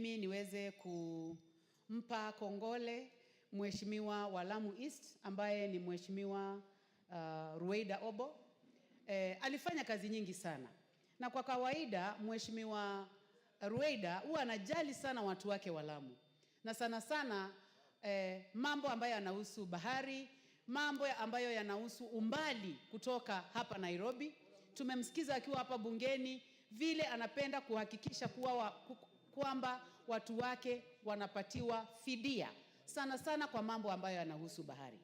mimi niweze kumpa kongole Mheshimiwa wa Lamu East ambaye ni Mheshimiwa Ruweida Obo. Alifanya kazi nyingi sana. Na kwa kawaida Mheshimiwa Ruweida huwa anajali sana watu wake wa Lamu. Na sana sana mambo ambayo yanahusu bahari, mambo ambayo yanahusu umbali kutoka hapa Nairobi. Tumemsikiza akiwa hapa bungeni vile anapenda kuhakikisha kwamba watu wake wanapatiwa fidia sana sana kwa mambo ambayo yanahusu bahari.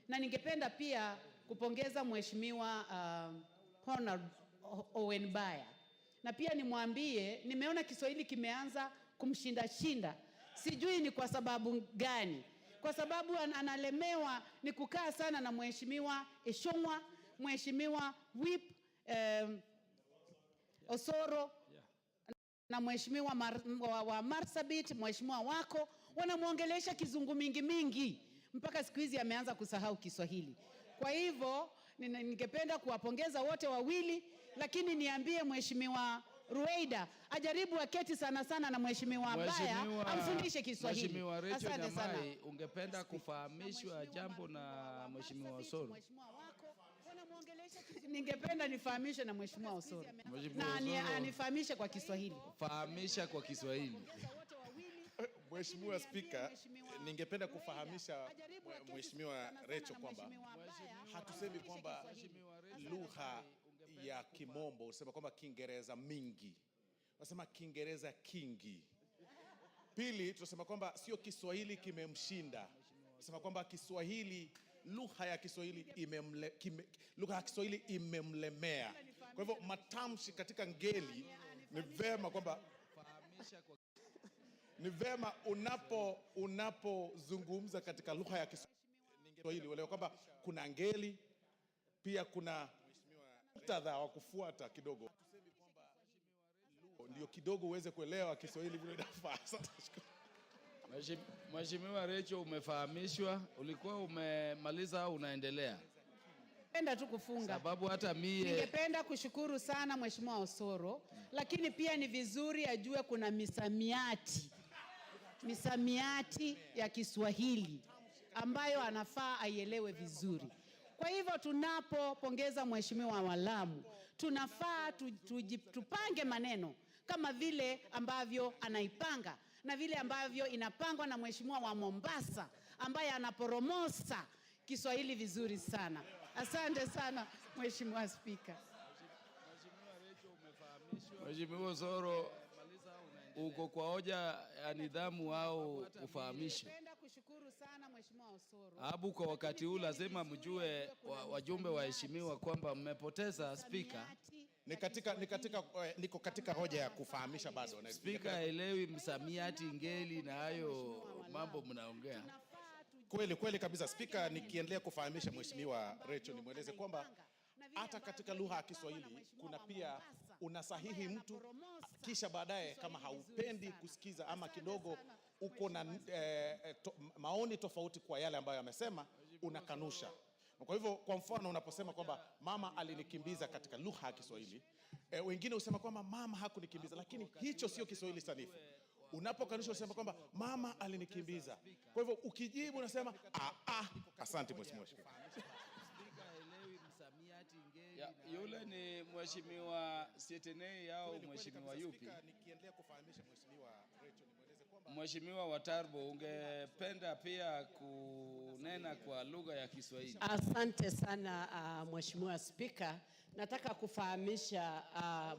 Na ningependa pia kupongeza Mheshimiwa Honor Owen Baya. Na pia nimwambie nimeona Kiswahili kimeanza kumshinda. Sijui ni kwa sababu gani. Kwa sababu analemewa ni kukaa sana na Mheshimiwa Eshongwa, Mheshimiwa Whip Osoro na Mheshimiwa wa Marsabit, Mheshimiwa wako wanamuongelesha kizungu mingi mpaka siku hizi ameanza kusahau Kiswahili. Kwa hivyo ningependa kuwapongeza wote wawili, lakini niambie Mheshimiwa Ruweida ajaribu aketi sana na Mheshimiwa Baya amfundishe Kiswahili. Mheshimiwa Rachel Nyamai, ungependa kufahamishwa jambo na Mheshimiwa Osoro? Ningependa nifahamishe na Mheshimiwa Osoro. Na anifahamishe kwa Kiswahili. Fahamisha kwa Kiswahili. Mheshimiwa Spika, ningependa kufahamisha Mheshimiwa Rachel kwamba hatusemi kwamba lugha ya Kimombo, usema kwamba Kiingereza mingi. Wasema Kiingereza kingi. Pili, tunasema kwamba sio Kiswahili kimemshinda. Tunasema kwamba Kiswahili, lugha ya Kiswahili imemlemea. Kwa hivyo matamshi katika ngeli ni vema kwamba ni vema unapozungumza katika lugha ya Kiswahili uelewe kwamba kuna ngeli, pia kuna muktadha wa kufuata kidogo. Ndio kidogo uweze kuelewa Kiswahili vile inafaa. Mheshimiwa Rachel, umefahamishwa, ulikuwa umemaliza au unaendelea? Ningependa tu kufunga. Sababu hata mie ningependa kushukuru sana Mheshimiwa Osoro, lakini pia ni vizuri ajue kuna misamiati ya Kiswahili ambayo anafaa aielewe vizuri. Kwa hivyo tunapopongeza Mheshimiwa wa Lamu, tunafaa tupange maneno kama vile ambavyo anaipanga na vile ambavyo inapangwa na Mheshimiwa wa Mombasa ambaye anaporomosa Kiswahili vizuri sana. Asante sana Mheshimiwa Spika. Mheshimiwa Osoro, uko kwa hoja ya nidhamu au ufahamisho? Napenda kushukuru sana Mheshimiwa Osoro. Abu, kwa wakati huu lazima mjue wajumbe waheshimiwa kwamba mmepoteza spika. Niko katika hoja ya kufahamisha bado. Spika haelewi msamiati, ngeli na hayo mambo mnaongea. Kweli kabisa Spika, nikiendelea kufahamisha Mheshimiwa Rachel nimweleze kwamba hata katika lugha ya Kiswahili kuna pia unasahihi mtu, kisha baadaye kama haupendi kusikiza ama kidogo uko na maoni tofauti kwa yale ambayo amesema, unakanusha. Kwa hivyo kwa mfano unaposema kwamba mama alinikimbiza katika lugha ya Kiswahili, wengine usema kwamba mama hakunikimbiza, lakini hicho sio Kiswahili sanifu. Unapokanusha usema kwamba mama alinikimbiza. Kwa hivyo ukijibu unasema asante Mheshimiwa Spika. Yule ni Mheshimiwa Sietenei au Mheshimiwa yupi? Nikiendelea kufahamisha Mheshimiwa Rachel nimweleze kwamba Mheshimiwa Watarbo, ungependa pia kunena kwa lugha ya Kiswahili? Asante sana Mheshimiwa Spika. Nataka kufahamisha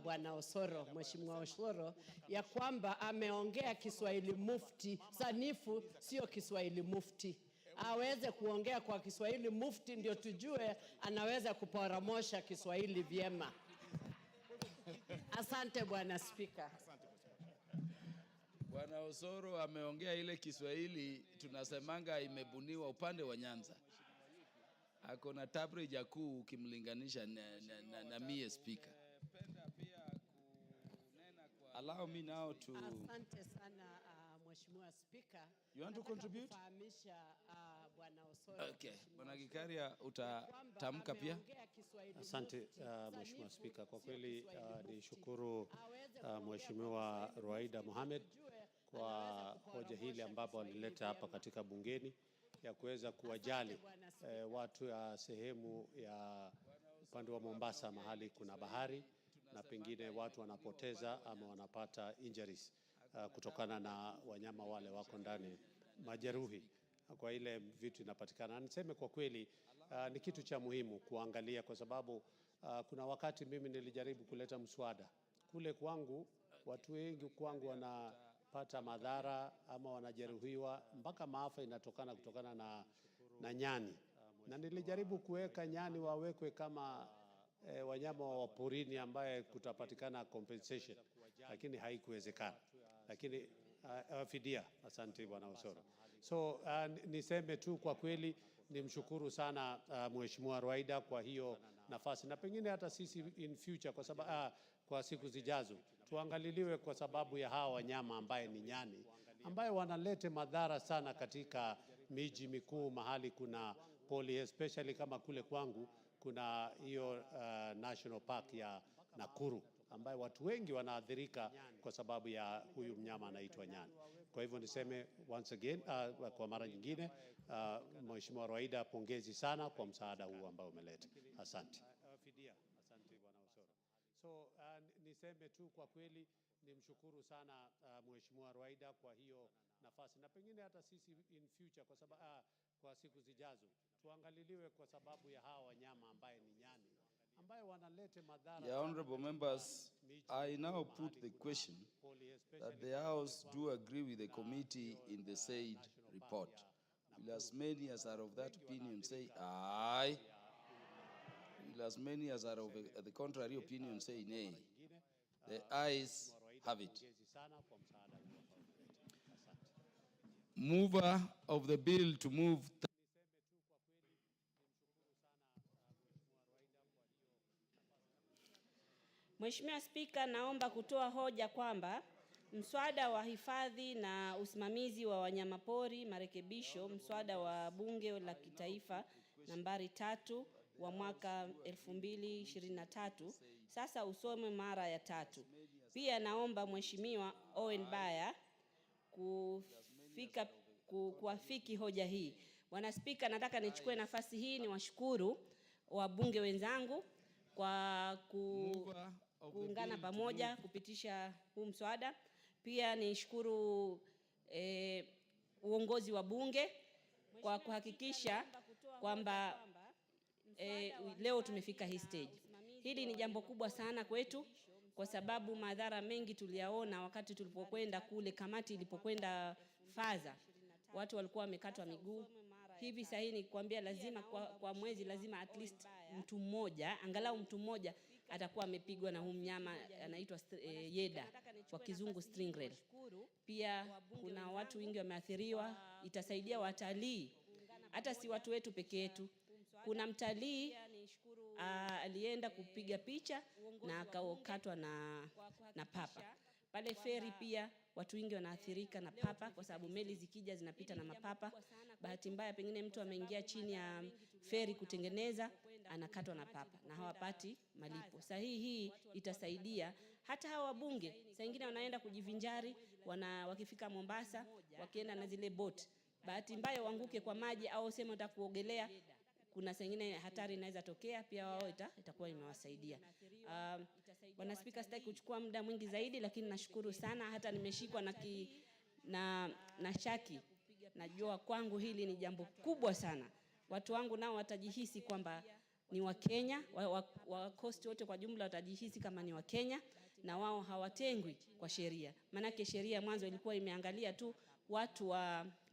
Bwana Osoro, Mheshimiwa Osoro, ya kwamba ameongea Kiswahili mufti sanifu, sio Kiswahili mufti. Aweze kuongea kwa Kiswahili mufti ndio tujue anaweza kuporomosha Kiswahili vyema. Asante Bwana Spika. Bwana Osoro ameongea ile Kiswahili tunasemanga imebuniwa upande wa Nyanza. Ako na tabrija kuu ukimlinganisha na mie Spika. Allow me now to... Asante sana Mheshimiwa Spika. You want to contribute? Okay. Bwana Gikaria utatamka pia. Asante Mheshimiwa Spika. Kwa kweli ni shukuru Mheshimiwa Ruweida Mohamed kwa hoja hili ambapo walileta hapa katika bungeni ya kuweza kuwajali watu ya sehemu ya upande wa Mombasa mahali kuna bahari na pengine watu wanapoteza ama wanapata injuries kutokana na wanyama wale wako ndani majeruhi kwa ile vitu inapatikana. Niseme kwa kweli ni kitu cha muhimu kuangalia kwa sababu kuna wakati mimi nilijaribu kuleta mswada kule kwangu, watu wengi kwangu wanapata madhara ama wanajeruhiwa mpaka maafa inatokana kutokana na nyani, na nilijaribu kuweka nyani wawekwe kama wanyama wa porini ambaye kutapatikana compensation, lakini haikuwezekana, lakini fidia. Asante Bwana Osoro. So niseme tu kwa kweli nimshukuru sana Mheshimiwa Rwaida kwa hiyo nafasi, na pengine hata sisi in future kwa sababu kwa siku zijazo tuangaliliwe kwa sababu ya hawa wanyama ambaye ni nyani ambaye wanalete madhara sana katika miji mikuu mahali kuna poli, especially kama kule kwangu kuna hiyo National Park ya Nakuru ambaye watu wengi wanaathirika kwa sababu ya huyu mnyama anaitwa nyani. Kwa hivyo niseme once again kwa mara nyingine Mheshimiwa Rwaida, pongezi sana kwa msaada huu ambao umeleta. Asante. Asante Bwana Osoro. So niseme tu kwa kweli nimshukuru sana Mheshimiwa Rwaida kwa hiyo nafasi, na pengine hata sisi in future kwa sababu kwa siku zijazo tuangaliliwe kwa sababu ya hawa wanyama ambaye ni nyani ambaye wanalete madhara. Yeah, honorable members, I now put the question that the House do agree with the committee in the said report. Will as many as are of that opinion say aye? Will as many as are of the contrary opinion say nay? The ayes have it. Mover of the bill to move. Mheshimiwa Spika, naomba kutoa hoja kwamba mswada wa hifadhi na usimamizi wa wanyamapori marekebisho, mswada wa Bunge la Kitaifa nambari 3 wa mwaka 2023 sasa usome mara ya 3. Pia naomba Mheshimiwa Owen Baya kuafiki hoja hii. Bwana Spika, nataka nichukue nafasi hii niwashukuru wabunge wenzangu kwa kuungana pamoja kupitisha huu mswada. Pia nishukuru uongozi wa bunge kwa kuhakikisha kwamba leo tumefika hii stage. Hili ni jambo kubwa sana kwetu kwa sababu madhara mengi tuliyaona wakati tulipokwenda kule, kamati ilipokwenda Faza. Watu walikuwa wamekatwa miguu. Hivi sasa ni kuambia lazima kwa mwezi lazima at least mtu mmoja, angalau mtu mmoja atakuwa amepigwa na huu mnyama anaitwa yeda, kwa kizungu stingray. Pia kuna watu wengi wameathiriwa. Itasaidia watalii, hata si watu wetu peke yetu. Kuna mtalii alienda kupiga picha na akakatwa na papa. Pale feri pia watu wengi wanaathirika na papa kwa sababu meli zikija zinapita na mapapa. Bahati mbaya pengine mtu ameingia chini ya feri kutengeneza, anakatwa na papa na hawapati malipo. Sahihi hii itasaidia hata hawa wabunge. Saa nyingine wanaenda kujivinjari, wakifika Mombasa, wakienda na zile boat. Bahati mbaya waanguke kwa maji au sema nataka kuogelea, kuna saa nyingine hatari inaweza tokea, pia wao itakuwa imewasaidia. Bwana Spika, sitaki kuchukua muda mwingi zaidi, lakini nashukuru sana. Hata nimeshikwa na shaki. Najua kwangu hili ni jambo kubwa sana. Watu wangu nao watajihisi kwamba ni Wakenya, Coast wote kwa jumla watajihisi kama ni Wakenya na wao hawatengwi kwa sheria. Manake sheria mwanzo ilikuwa imeangalia tu watu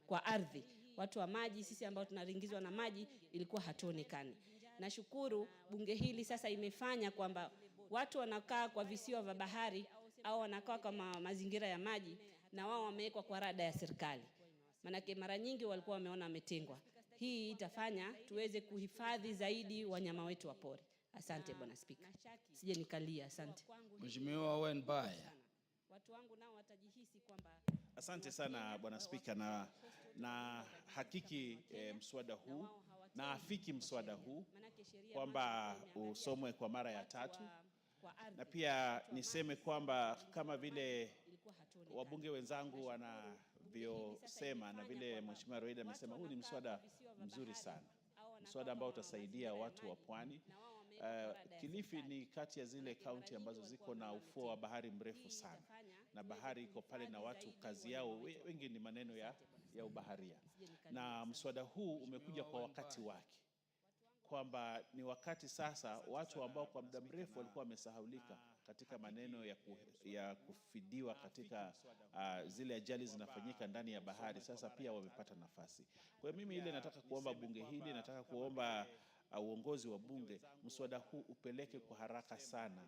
kwa ardhi. Watu wa maji, sisi ambao tunaringizwa na maji, ilikuwa hatuonekani. Nashukuru bunge hili sasa imefanya kwamba watu wanakaa kwa visiwa vya bahari au wanakaa kwa mazingira ya maji na wao wamewekwa kwa rada ya serikali. Manake mara nyingi walikuwa wameona wametengwa. Hii itafanya tuweze kuhifadhi zaidi wanyama wetu wa pori. Asante Bwana Spika. Sije nikalia. Asante. Mheshimiwa Owen Baya. Watu wangu nao watajihisi kwamba. Asante sana Bwana Spika, na hakiki mswada huu na afiki mswada huu kwamba usomwe kwa mara ya 3, na pia niseme kwamba kama vile wabunge wenzangu wanavyosema na vile Mheshimiwa Roida amesema, huu ni mswada mzuri sana, mswada ambao utasaidia watu wa pwani. Kilifi ni kati ya zile kaunti ambazo ziko na ufuo wa bahari mrefu sana, na bahari iko pale na watu kazi yao wengi ni maneno ya ubaharia, na mswada huu umekuja kwa wakati wake, kwamba ni wakati sasa watu ambao kwa muda mrefu walikuwa wamesahaulika katika maneno ya kufidiwa katika zile ajali zinafanyika ndani ya bahari, sasa pia wamepata nafasi. Kwa hiyo mimi ile nataka kuomba bunge hili, nataka kuomba uongozi wa bunge, mswada huu upeleke kwa haraka sana,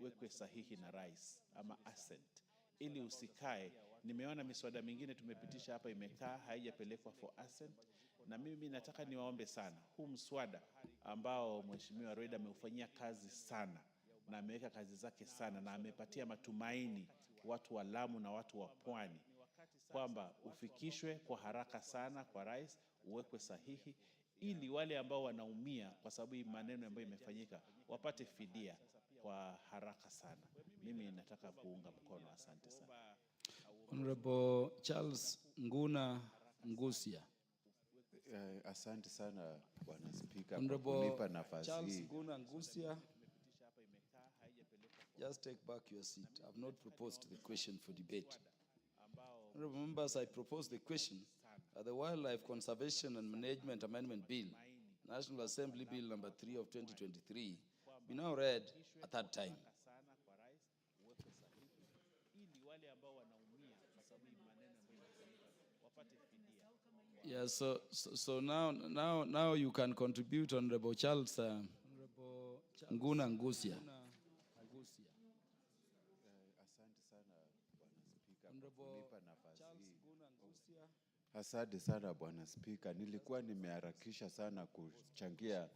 uwekwe sahihi na rais ama assent, ili usikae. Nimeona miswada mingine tumepitisha hapa imekaa haijapelekwa for assent, na mimi nataka niwaombe sana, huu mswada ambao Mheshimiwa Roida ameufanyia kazi sana na ameweka kazi zake sana na amepatia matumaini watu wa Lamu na watu wa pwani, kwamba ufikishwe kwa haraka sana kwa rais, uwekwe sahihi, ili wale ambao wanaumia kwa sababu hii maneno ambayo imefanyika wapate fidia kwa haraka sana. Mimi nataka kuunga mkono. Asante sana. Honorable Charles Nguna Ngusia. Asante sana Bwana Spika kwa kunipa nafasi hii. Charles Nguna Ngusia, just take back your seat. I've not proposed the question for debate. Honorable members, I propose the question, the Wildlife Conservation and Management Amendment Bill, National Assembly Bill number 3 of 2023, be now read a third time. Yeah, so now you can contribute, Honorable Charles Nguna Ngusia. Asante sana Bwana Spika. Nilikuwa nimeharakisha sana kuchangia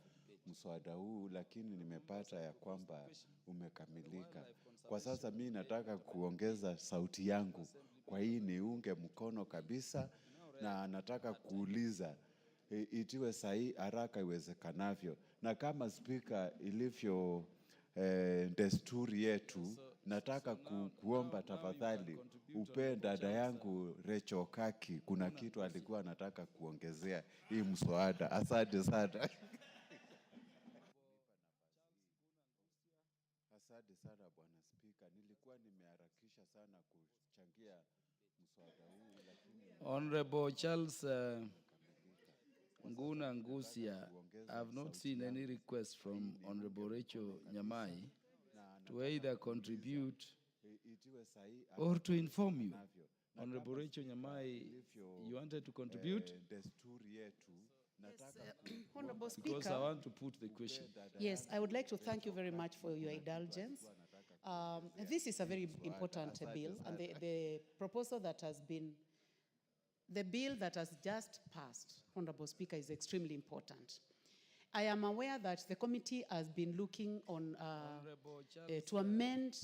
mswada huu, lakini nimepata ya kwamba umekamilika. Kwa sasa mimi nataka kuongeza sauti yangu kwa hii niunge mkono kabisa, na nataka kuuliza itiwe sahihi haraka iwezekanavyo, na kama Spika ilivyo desturi yetu, nataka kuomba tafadhali upe dada yangu Rachel Kaki, kuna kitu alikuwa anataka kuongezea hii mswada. Asante sana. Asante sana Bwana Spika. Nilikuwa nimeharakisha sana kuchangia mswada huu, lakini Honorable Charles Nguna Ngusia, I have not seen any request from Honorable Rachel Nyamai to either contribute or to inform you. Honorable Rachel Nyamai, you wanted to contribute? Honorable Because I Speaker, want to put the question. yes, I would like to thank you very much for your indulgence. This is a very important bill, and the proposal that has been, the bill that has just passed, Honorable Speaker, is extremely important. I am aware that the committee has been looking on to amend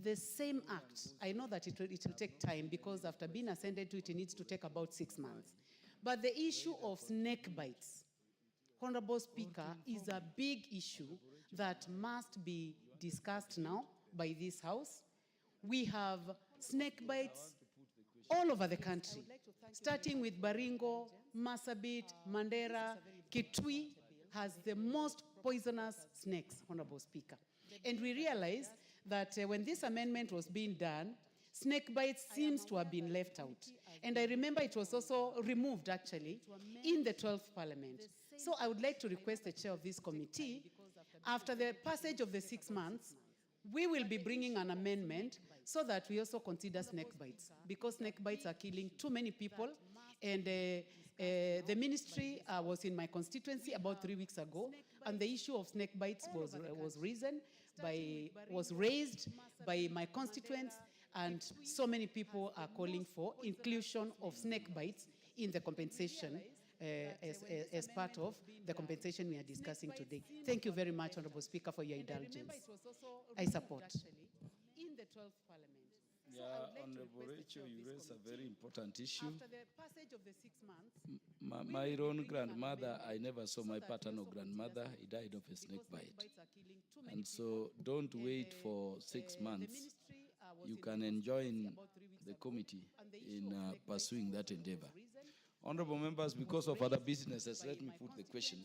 the same act. I know that it will take time, because after being ascended to it, it needs to take about 6 months. But the issue of snake bites, Honorable Speaker, is a big issue that must be discussed now by this House. We have snake bites all over the country, starting with Baringo, Marsabit, Mandera. Kitui has the most poisonous snakes, Honorable Speaker. And we realize that when this amendment was being done, snake bites seems to have been left out. And I remember it was also removed, actually, in the 12th Parliament. So I would like to request the chair of this committee, after the passage of the 6 months, we will be bringing an amendment so that we also consider snake bites, because snake bites are killing too many people. And the ministry was in my constituency about 3 weeks ago, and the issue of snake bites was raised by my constituents, and so many people are calling for inclusion of snake bites in the compensation as part of the compensation we are discussing today. Thank you very much, Honorable Speaker, for your indulgence. I support. In the 12th Parliament. Yeah, Honorable Rachel, you raise a very important issue. After the passage of the 6 months, My own grandmother, I never saw my paternal grandmother. He died of a snake bite. And so don't wait for 6 months. You can enjoy the committee in pursuing that endeavor. Honorable members, because of other businesses, let me put the question.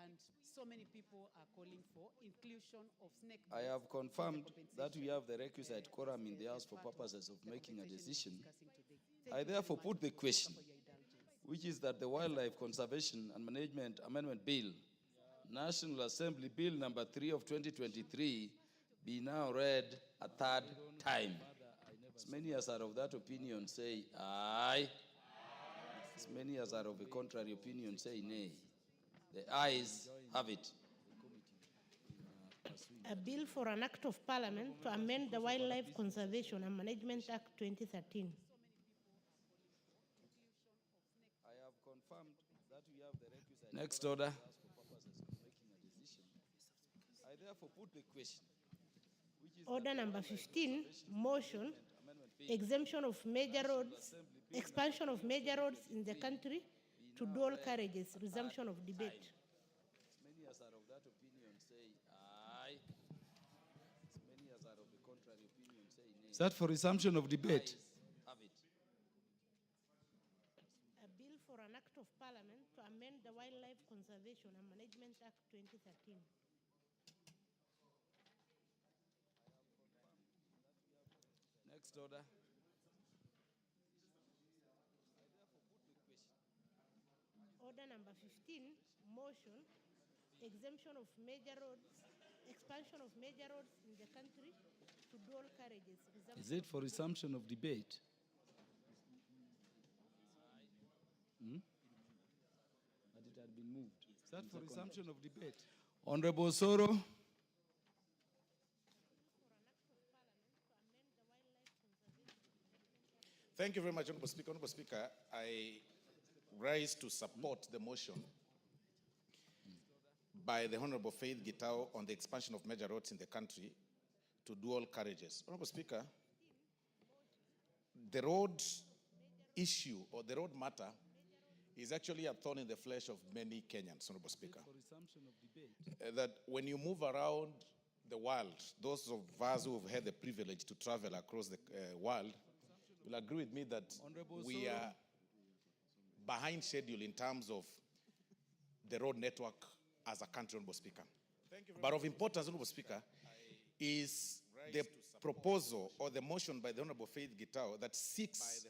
And so many people are calling for inclusion of snake. I have confirmed that we have the requisite quorum in the House for purposes of making a decision. I therefore put the question, which is that the Wildlife Conservation and Management Amendment Bill, National Assembly Bill number 3 of 2023, be now read a third time. As many as are of that opinion say aye. As many as are of a contrary opinion say nay. The ayes have it. A bill for an act of parliament to amend the Wildlife Conservation and Management Act 2013. I have confirmed that we have the requisite. Next order. I therefore put the question. Order number 15, motion, exemption of major roads, expansion of major roads in the country to dual carriages, resumption of debate. As many as are of that opinion say aye. As many as are of the contrary opinion say nay. Is that for resumption of debate? Have it. A bill for an act of parliament to amend the Wildlife Conservation and Management Act 2013. Next order. Order number 15, motion, exemption of major roads, expansion of major roads in the country to dual carriages. Is it for resumption of debate? But it had been moved. Is that for resumption of debate? Honorable Soro. Thank you very much, Honorable Speaker. Honorable Speaker, I rise to support the motion by the Honorable Faith Gitao on the expansion of major roads in the country to dual carriages. Honorable Speaker, the road issue or the road matter is actually a thorn in the flesh of many Kenyans, Honorable Speaker. For resumption of debate. That when you move around the world, those of us who have had the privilege to travel across the world will agree with me that Honorable we Soro. are behind schedule in terms of the road network as a country, Honorable Speaker. But of importance, Honorable Speaker, is the proposal or the motion by the Honorable Faith Gitao that seeks,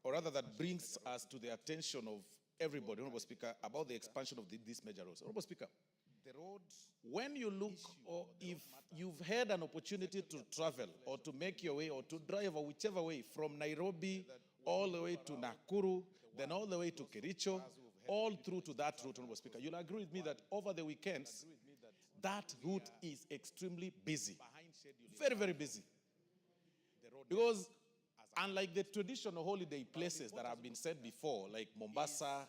or rather that brings us to the attention of everybody, Honorable Speaker, about the expansion of these major roads. Honorable Speaker, when you look, or if you've had an opportunity to travel or to make your way or to drive or whichever way from Nairobi all the way to Nakuru, then all the way to Kericho, all through to that route, Honorable Speaker, you'll agree with me that over the weekends, that route is extremely busy. Very, very busy. Because unlike the traditional holiday places that have been said before, like Mombasa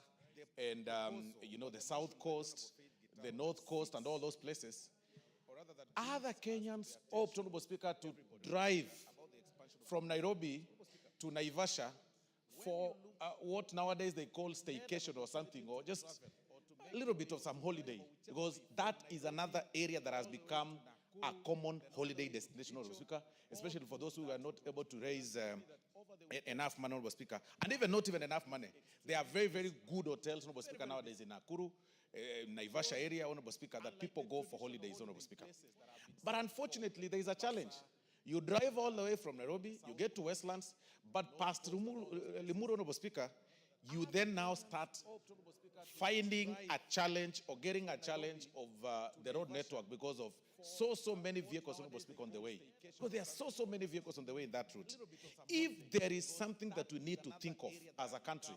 and the South Coast, the North Coast and all those places, other Kenyans opt, Honorable Speaker, to drive from Nairobi to Naivasha for what nowadays they call staycation or something, or just a little bit of some holiday, because that is another area that has become a common holiday destination, Honorable Speaker, especially for those who are not able to raise enough money, Honorable Speaker, and even not even enough money. There are very, very good hotels, Honorable Speaker, nowadays in Nakuru, Naivasha area, Honorable Speaker, that people go for holidays, Honorable Speaker. But unfortunately, there is a challenge. You drive all the way from Nairobi, you get to Westlands, but past Limuru, Honorable Speaker, you then now start finding a challenge or getting a challenge of the road network because of so many vehicles, Honorable Speaker, on the way. Because there are so many vehicles on the way in that route. If there is something that we need to think of as a country,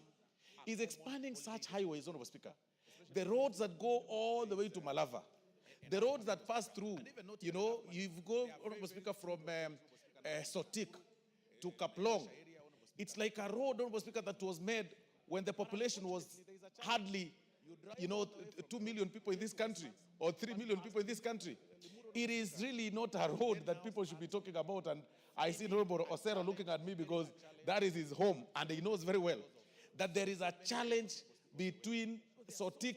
is expanding such highways, Honorable Speaker. The roads that go all the way to Malava, the roads that pass through, you go, Honorable Speaker, from Sotik to Kaplong. It's like a road, Honorable Speaker, that was made when the population was hardly, 2 million people in this country or 3 million people in this country. It is really not a road that people should be talking about. And I see Honorable Osero looking at me because that is his home, and he knows very well that there is a challenge between Sotik,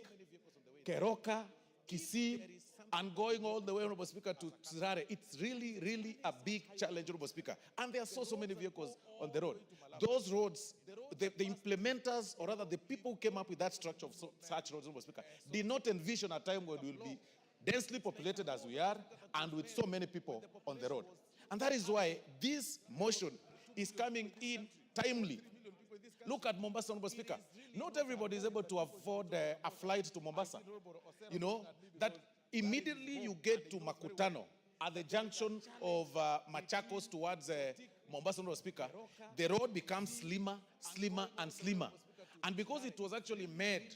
Keroka, Kisii, and going all the way, Honorable Speaker, to Sirare. It's really, really a big challenge, Honorable Speaker. And there are so many vehicles on the road. Those roads, the implementers, or rather the people who came up with that structure of such roads, Honorable Speaker, did not envision a time when we will be densely populated as we are and with so many people on the road. And that is why this motion is coming in timely. Look at Mombasa, Honorable Speaker. Not everybody is able to afford a flight to Mombasa. You know, that immediately you get to Makutano, at the junction of Machakos towards Mombasa, Honorable Speaker, the road becomes slimmer, slimmer, and slimmer. And because it was actually made,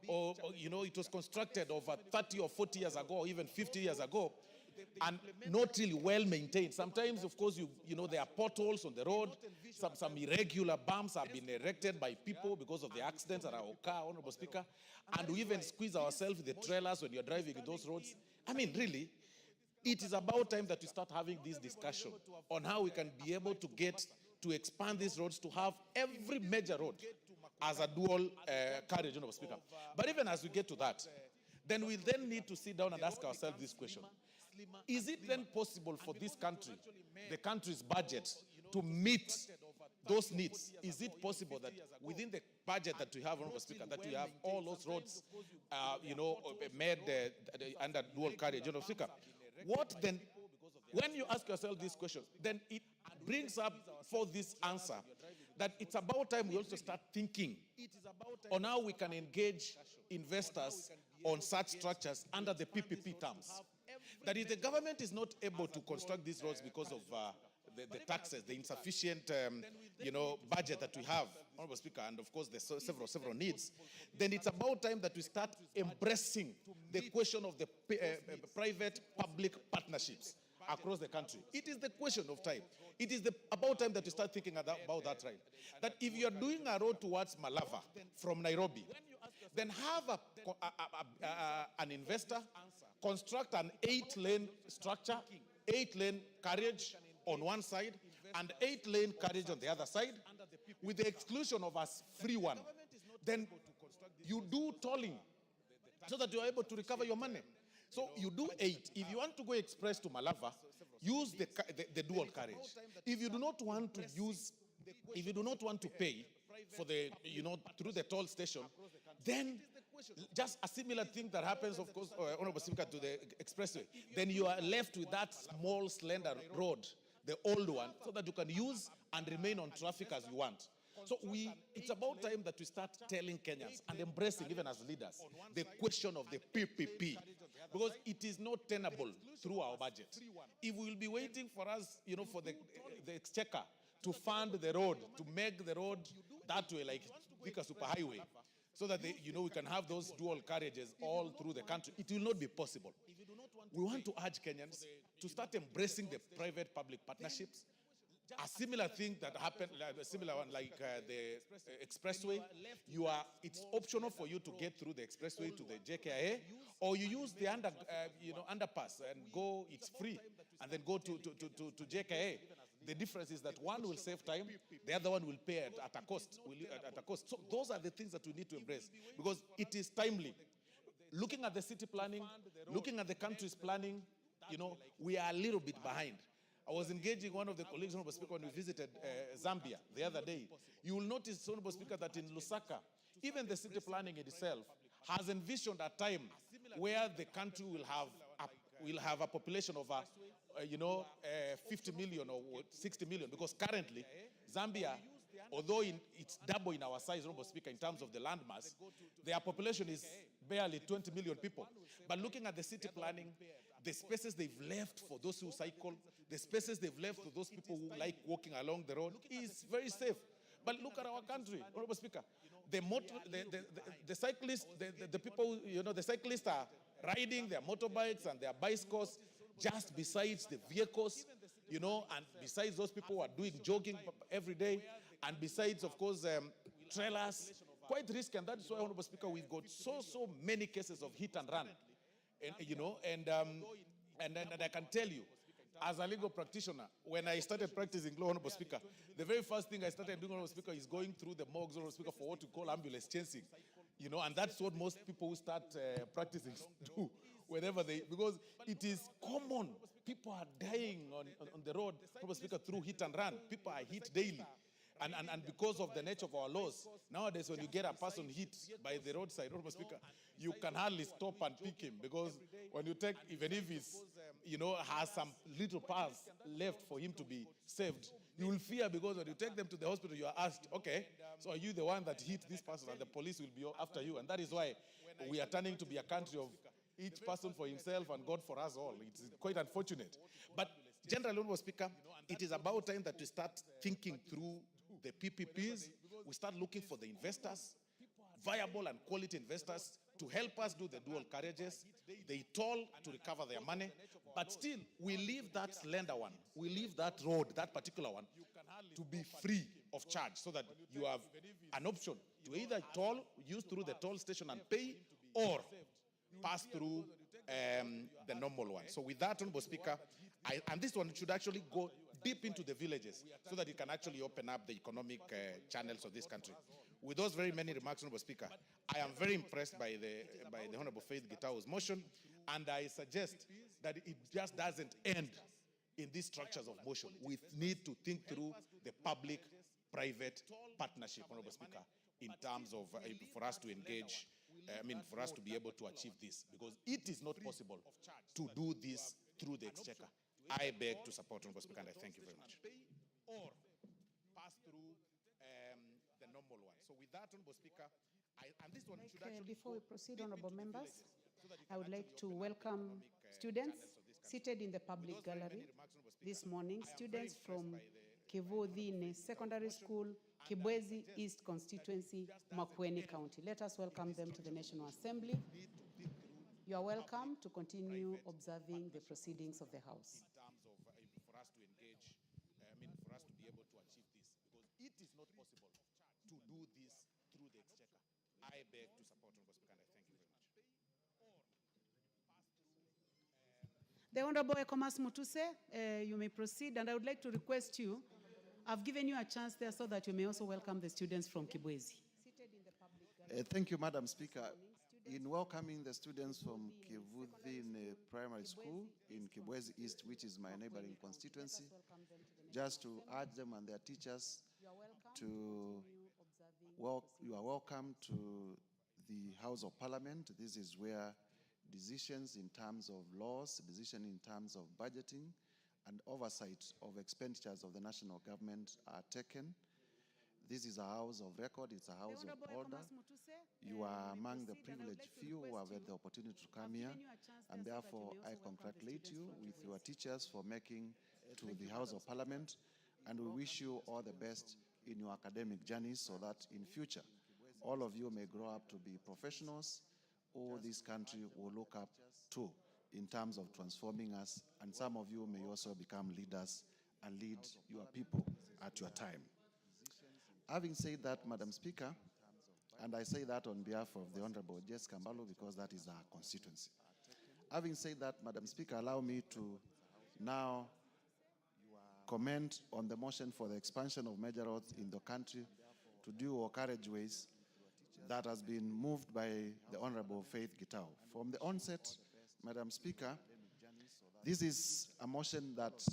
or you know, it was constructed over 30 or 40 years ago, or even 50 years ago, and not really well maintained. Sometimes, of course, you know, there are potholes on the road. Some irregular bumps have been erected by people because of the accidents that are occur, Honorable Speaker. And we even squeeze ourselves with the trailers when you're driving in those roads. I mean, really, it is about time that we start having this discussion on how we can be able to get to expand these roads to have every major road as a dual carriage, Honorable Speaker. But even as we get to that, then we then need to sit down and ask ourselves this question. Is it then possible for this country, the country's budget, to meet those needs? Is it possible that within the budget that we have, Honorable Speaker, that we have all those roads, you know, made under dual carriage, Honorable Speaker? What then, when you ask yourself this question, then it brings up for this answer that it's about time we also start thinking on how we can engage investors on such structures under the PPP terms. That if the government is not able to construct these roads because of the taxes, the insufficient, you know, budget that we have, Honorable Speaker, and of course the several needs, then it's about time that we start embracing the question of the private-public partnerships across the country. It is the question of time. It is about time that we start thinking about that, right? That if you're doing a road towards Malava from Nairobi, then have an investor construct an 8-lane structure, 8-lane carriage on one side, and 8-lane carriage on the other side, with the exclusion of a free one. Then you do tolling so that you are able to recover your money. So you do 8. If you want to go express to Malava, use the dual carriage. If you do not want to use, if you do not want to pay for the, you know, through the toll station, then just a similar thing that happens, of course, Honorable Speaker, to the expressway. Then you are left with that small, slender road, the old one, so that you can use and remain on traffic as you want. So it's about time that we start telling Kenyans and embracing, even as leaders, the question of the PPP, because it is not tenable through our budget. If we will be waiting for us, you know, for the exchequer to fund the road, to make the road that way, like Thika Superhighway, so that you know, we can have those dual carriages all through the country, it will not be possible. We want to urge Kenyans to start embracing the private-public partnerships. A similar thing that happened, a similar one like the expressway, it's optional for you to get through the expressway to the JKIA, or you use the underpass and go, it's free, and then go to JKIA. The difference is that one will save time, the other one will pay at a cost. So those are the things that we need to embrace, because it is timely. Looking at the city planning, looking at the country's planning, you know, we are a little bit behind. I was engaging one of the colleagues, Honorable Speaker, when we visited Zambia the other day. You will notice, Honorable Speaker, that in Lusaka, even the city planning itself has envisioned a time where the country will have a population of 50 million or 60 million, because currently Zambia, although it's double in our size, Honorable Speaker, in terms of the landmass, their population is barely 20 million people. But looking at the city planning, the spaces they've left for those who cycle, the spaces they've left for those people who like walking along the road is very safe. But look at our country, Honorable Speaker. The cyclists, the people, you know, the cyclists are riding their motorbikes and their bicycles just besides the vehicles, you know, and besides those people who are doing jogging every day, and besides, of course, trailers, quite risky. And that's why, Honorable Speaker, we've got so many cases of hit and run, and you know, and I can tell you, as a legal practitioner, when I started practicing law, Honorable Speaker, the very first thing I started doing, Honorable Speaker, is going through the morgues, Honorable Speaker, for what we call ambulance chasing. You know, and that's what most people who start practicing do. whenever because it is common. People are dying on the road, Honorable Speaker, through hit and run. People are hit daily. And because of the nature of our laws, nowadays when you get a person hit by the roadside, Honorable Speaker, you can hardly stop and pick him, because when you take, even if he's, has some little pulse left for him to be saved, you will fear, because when you take them to the hospital, you are asked, okay, so are you the one that hit this person? And the police will be after you. And that is why we are turning to be a country of each person for himself and God for us all. It's quite unfortunate. But General Honorable Speaker, it is about time that we start thinking through the PPPs. We start looking for the investors, viable and quality investors, to help us do the dual carriages. They toll to recover their money, but still we leave that slender one, we leave that road, that particular one, to be free of charge, so that you have an option to either toll, use through the toll station and pay, or pass through the normal one. So with that, Honorable Speaker, and this one should actually go deep into the villages, so that it can actually open up the economic channels of this country. With those very many remarks, Honorable Speaker, I am very impressed by the Honorable Faith Gitau's motion, and I suggest that it just doesn't end in these structures of motion. We need to think through the public-private partnership, Honorable Speaker, in terms of, for us to engage, for us to be able to achieve this, because it is not possible to do this through the exchequer. I beg to support, Honorable Speaker, and I thank you very much. Or pass through the normal one. So with that, Honorable Speaker, and this one should actually before we proceed, honorable members, I would like to welcome students seated in the public gallery this morning. Students from Kivudhine Secondary School, Kibwezi East Constituency, Makueni County. Let us welcome them to the National Assembly. You are welcome to continue observing the proceedings of the House. For us to engage, for us to be able to achieve this, because it is not possible to do this through the exchequer. I beg to support, Honorable Speaker, and I thank you very much. The Honorable Ekomas Mutuse, you may proceed, and I would like to request you, I've given you a chance there so that you may also welcome the students from Kibwezi. Thank you, Madam Speaker. In welcoming the students from Kivudhine Primary School in Kibwezi East, which is my neighboring constituency, just to urge them and their teachers you are welcome to the House of Parliament. This is where decisions in terms of laws, decisions in terms of budgeting, and oversight of expenditures of the national government are taken. This is a house of record, it's a house of order. You are among the privileged few who have had the opportunity to come here, and therefore I congratulate you with your teachers for making to the House of Parliament, and we wish you all the best in your academic journeys, so that in future all of you may grow up to be professionals who this country will look up to in terms of transforming us, and some of you may also become leaders and lead your people at your time. Having said that, Madam Speaker, and I say that on behalf of the Honorable Jess Kambalo, because that is our constituency. Having said that, Madam Speaker, allow me to now comment on the motion for the expansion of major roads in the country to dual carriageways that has been moved by the Honorable Faith Gitau. From the onset, Madam Speaker, this is a motion that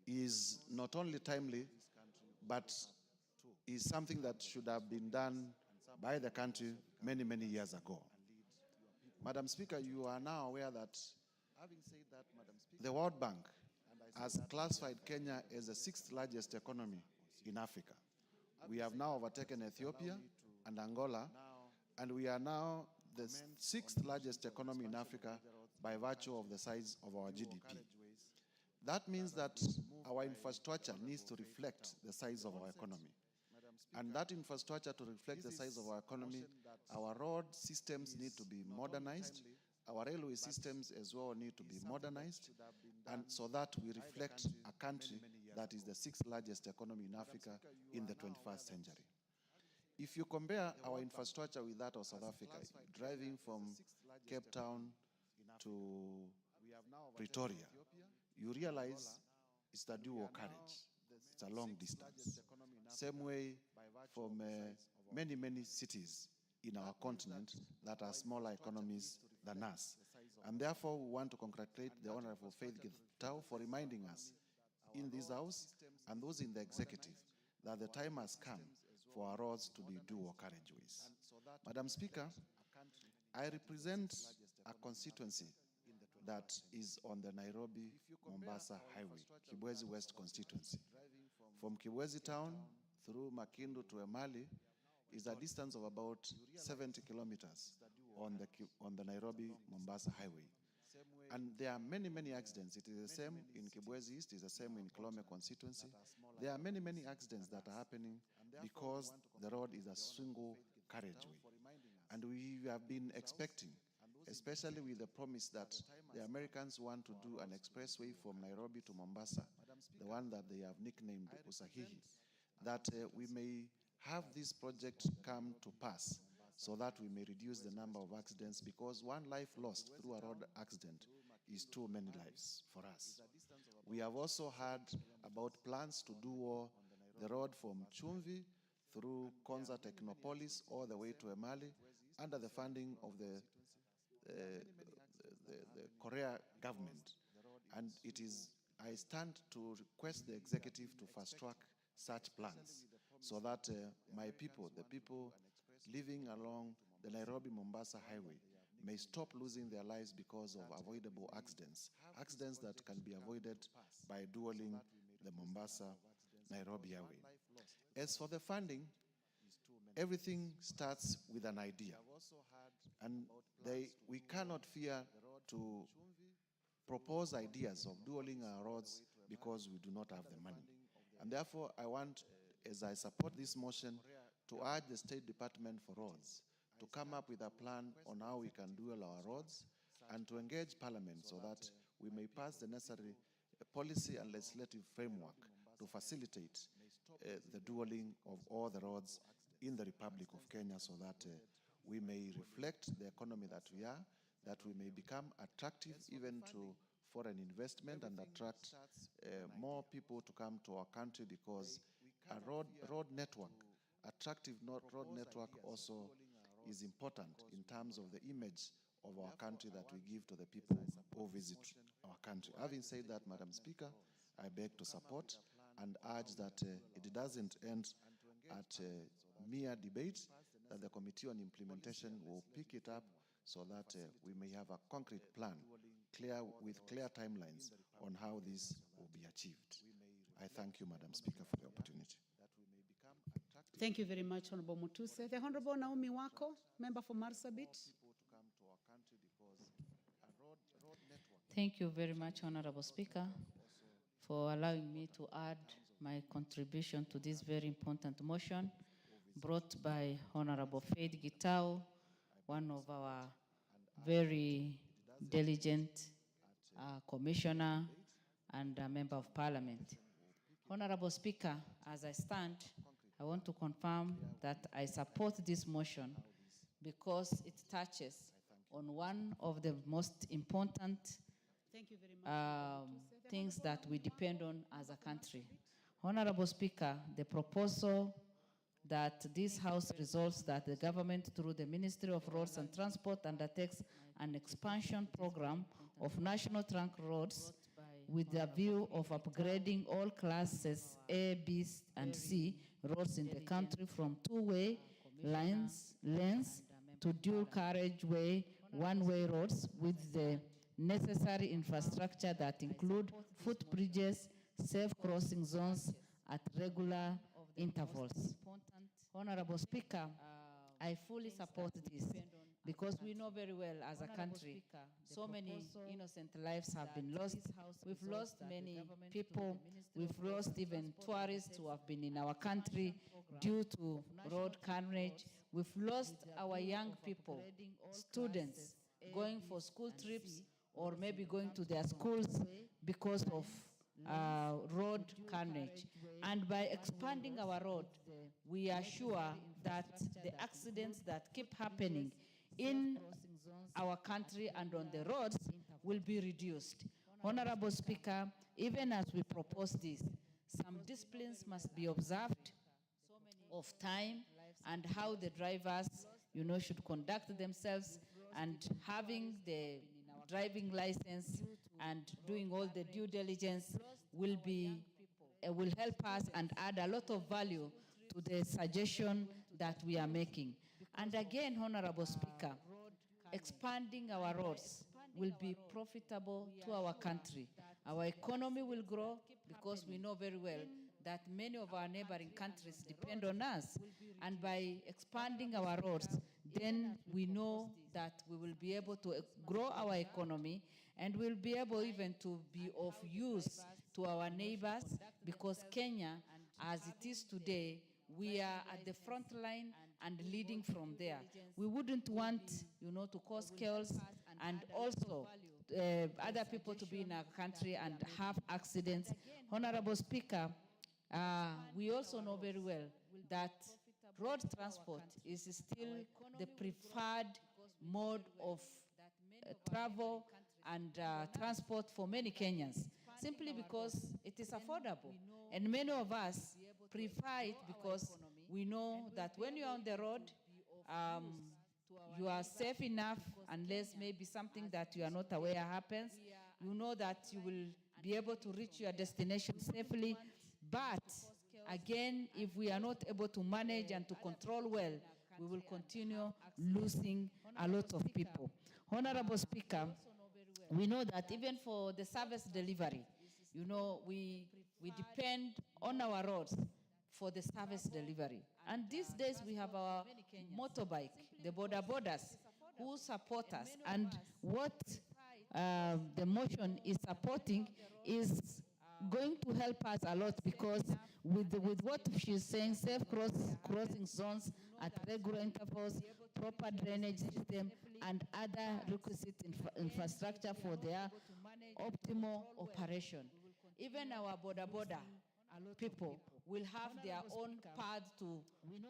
is not only timely, but is something that should have been done by the country many, many years ago. Madam Speaker, you are now aware that the World Bank has classified Kenya as the 6th largest economy in Africa. We have now overtaken Ethiopia and Angola, and we are now the 6th largest economy in Africa by virtue of the size of our GDP. That means that our infrastructure needs to reflect the size of our economy. And that infrastructure to reflect the size of our economy, our road systems need to be modernized, our railway systems as well need to be modernized, and so that we reflect a country that is the 6th largest economy in Africa in the 21st century. If you compare our infrastructure with that of South Africa, driving from Cape Town to Pretoria, you realize it's a dual carriage. It's a long distance. Same way from many, many cities in our continent that are smaller economies than us. And therefore, we want to congratulate the Honorable Faith Gitau for reminding us in this House and those in the executive that the time has come for our roads to be dual carriageways. Madam Speaker, I represent a constituency that is on the Nairobi-Mombasa Highway, Kibwezi West constituency. From Kibwezi town through Makindu to Emali is a distance of about 70 kilometers on the Nairobi-Mombasa Highway. And there are many, many accidents. It is the same in Kibwezi East, it is the same in Kilome constituency. There are many, many accidents that are happening because the road is a single carriageway. And we have been expecting, especially with the promise that the Americans want to do an expressway from Nairobi to Mombasa, the one that they have nicknamed Usahihi, that we may have this project come to pass so that we may reduce the number of accidents, because one life lost through a road accident is too many lives for us. We have also heard about plans to do the road from Chumvi through Konza Technopolis all the way to Emali under the funding of the Korea government. And I stand to request the executive to fast track such plans so that my people, the people living along the Nairobi-Mombasa highway, may stop losing their lives because of avoidable accidents that can be avoided by dualing the Mombasa-Nairobi highway. As for the funding, everything starts with an idea. And we cannot fear to propose ideas of dualing our roads because we do not have the money. And therefore, I want, as I support this motion, to urge the State Department for Roads to come up with a plan on how we can dual our roads and to engage Parliament so that we may pass the necessary policy and legislative framework to facilitate the dualing of all the roads in the Republic of Kenya so that we may reflect the economy that we are, that we may become attractive even to foreign investment and attract more people to come to our country, because a road network, attractive road network also is important in terms of the image of our country that we give to the people who visit our country. Having said that, Madam Speaker, I beg to support and urge that it doesn't end at mere debate, that the Committee on Implementation will pick it up so that we may have a concrete plan with clear timelines on how this will be achieved. I thank you, Madam Speaker, for the opportunity. Thank you very much, Honorable Mutuse. The Honorable Naomi Wako, member for Marsabit. Thank you very much, Honorable Speaker, for allowing me to add my contribution to this very important motion brought by Honorable Faith Gitau, one of our very diligent commissioner and a member of Parliament. Honorable Speaker, as I stand, I want to confirm that I support this motion because it touches on one of the most important things that we depend on as a country. Honorable Speaker, the proposal that this House resolves that the government, through the Ministry of Roads and Transport, undertakes an expansion program of national trunk roads with the view of upgrading all classes A, B, and C roads in the country from two-way lanes to dual carriageway, one-way roads with the necessary infrastructure that include footbridges, safe crossing zones at regular intervals. Honorable Speaker, I fully support this because we know very well as a country, so many innocent lives have been lost. We've lost many people. We've lost even tourists who have been in our country due to road carnage. We've lost our young people, students going for school trips or maybe going to their schools because of road carnage. And by expanding our road, we are sure that the accidents that keep happening in our country and on the roads will be reduced. Honorable Speaker, even as we propose this, some disciplines must be observed of time and how the drivers, should conduct themselves, and having the driving license and doing all the due diligence will help us and add a lot of value to the suggestion that we are making. And again, Honorable Speaker, expanding our roads will be profitable to our country. Our economy will grow because we know very well that many of our neighboring countries depend on us. And by expanding our roads, then we know that we will be able to grow our economy and we'll be able even to be of use to our neighbors, because Kenya, as it is today, we are at the front line and leading from there. We wouldn't want, to cause chaos and also other people to be in our country and have accidents. Honorable Speaker, we also know very well that road transport is still the preferred mode of travel and transport for many Kenyans, simply because it is affordable. And many of us prefer it because we know that when you're on the road, you are safe enough, unless maybe something that you are not aware happens. You know that you will be able to reach your destination safely. But again, if we are not able to manage and to control well, we will continue losing a lot of people. Honorable Speaker, we know that even for the service delivery, we depend on our roads for the service delivery. And these days we have our motorbike, the borders, who support us. And what the motion is supporting is going to help us a lot, because with what she's saying, safe crossing zones at regular intervals, proper drainage system, and other requisite infrastructure for their optimal operation. Even our border people will have their own path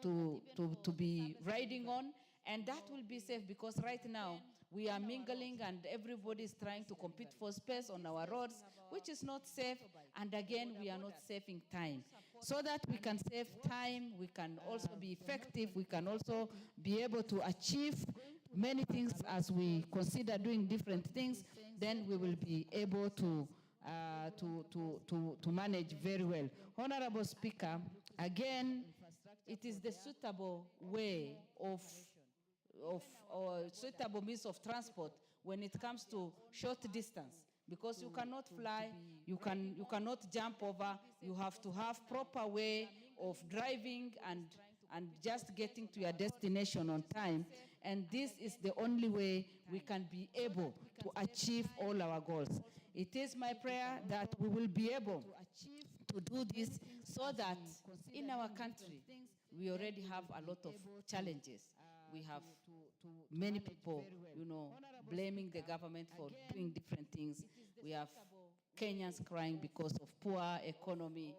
to be riding on, and that will be safe, because right now we are mingling and everybody is trying to compete for space on our roads, which is not safe, and again we are not saving time. So that we can save time, we can also be effective, we can also be able to achieve many things as we consider doing different things, then we will be able to manage very well. Honorable Speaker, again, it is the suitable way of suitable means of transport when it comes to short distance, because you cannot fly, you cannot jump over, you have to have proper way of driving and just getting to your destination on time. And this is the only way we can be able to achieve all our goals. It is my prayer that we will be able to do this, so that in our country, we already have a lot of challenges. We have many people, blaming the government for doing different things. We have Kenyans crying because of poor economy.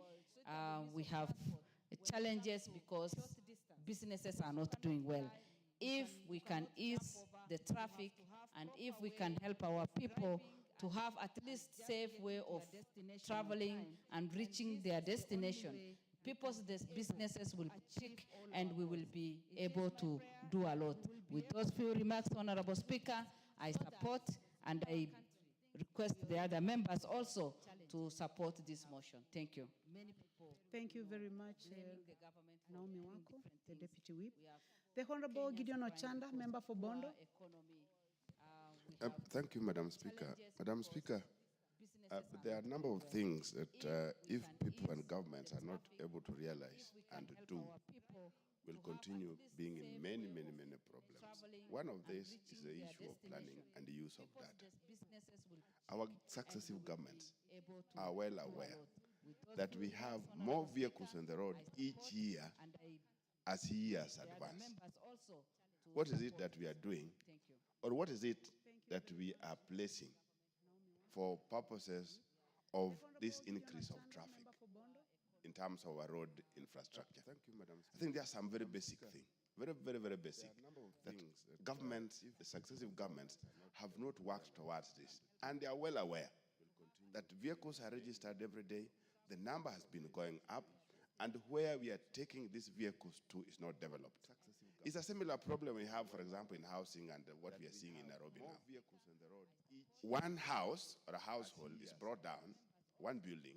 We have challenges because businesses are not doing well. If we can ease the traffic, and if we can help our people to have at least safe way of traveling and reaching their destination, people's businesses will pick, and we will be able to do a lot. With those few remarks, Honorable Speaker, I support, and I request the other members also to support this motion. Thank you. Thank you very much, Naomi Wako, the Deputy Whip. The Honorable Gideon Ochanda, member for Bondo. Thank you, Madam Speaker. Madam Speaker, there are a number of things that if people and governments are not able to realize and do, will continue being in many problems. One of these is the issue of planning and the use of data. Our successive governments are well aware that we have more vehicles on the road each year as years advance. What is it that we are doing, or what is it that we are placing for purposes of this increase of traffic in terms of our road infrastructure? Thank you, Madam Speaker. I think there are some very basic things, very basic, that governments, the successive governments, have not worked towards this. And they are well aware that vehicles are registered every day, the number has been going up, and where we are taking these vehicles to is not developed. It's a similar problem we have, for example, in housing and what we are seeing in Nairobi now. Vehicles on the road each one house or a household is brought down, one building,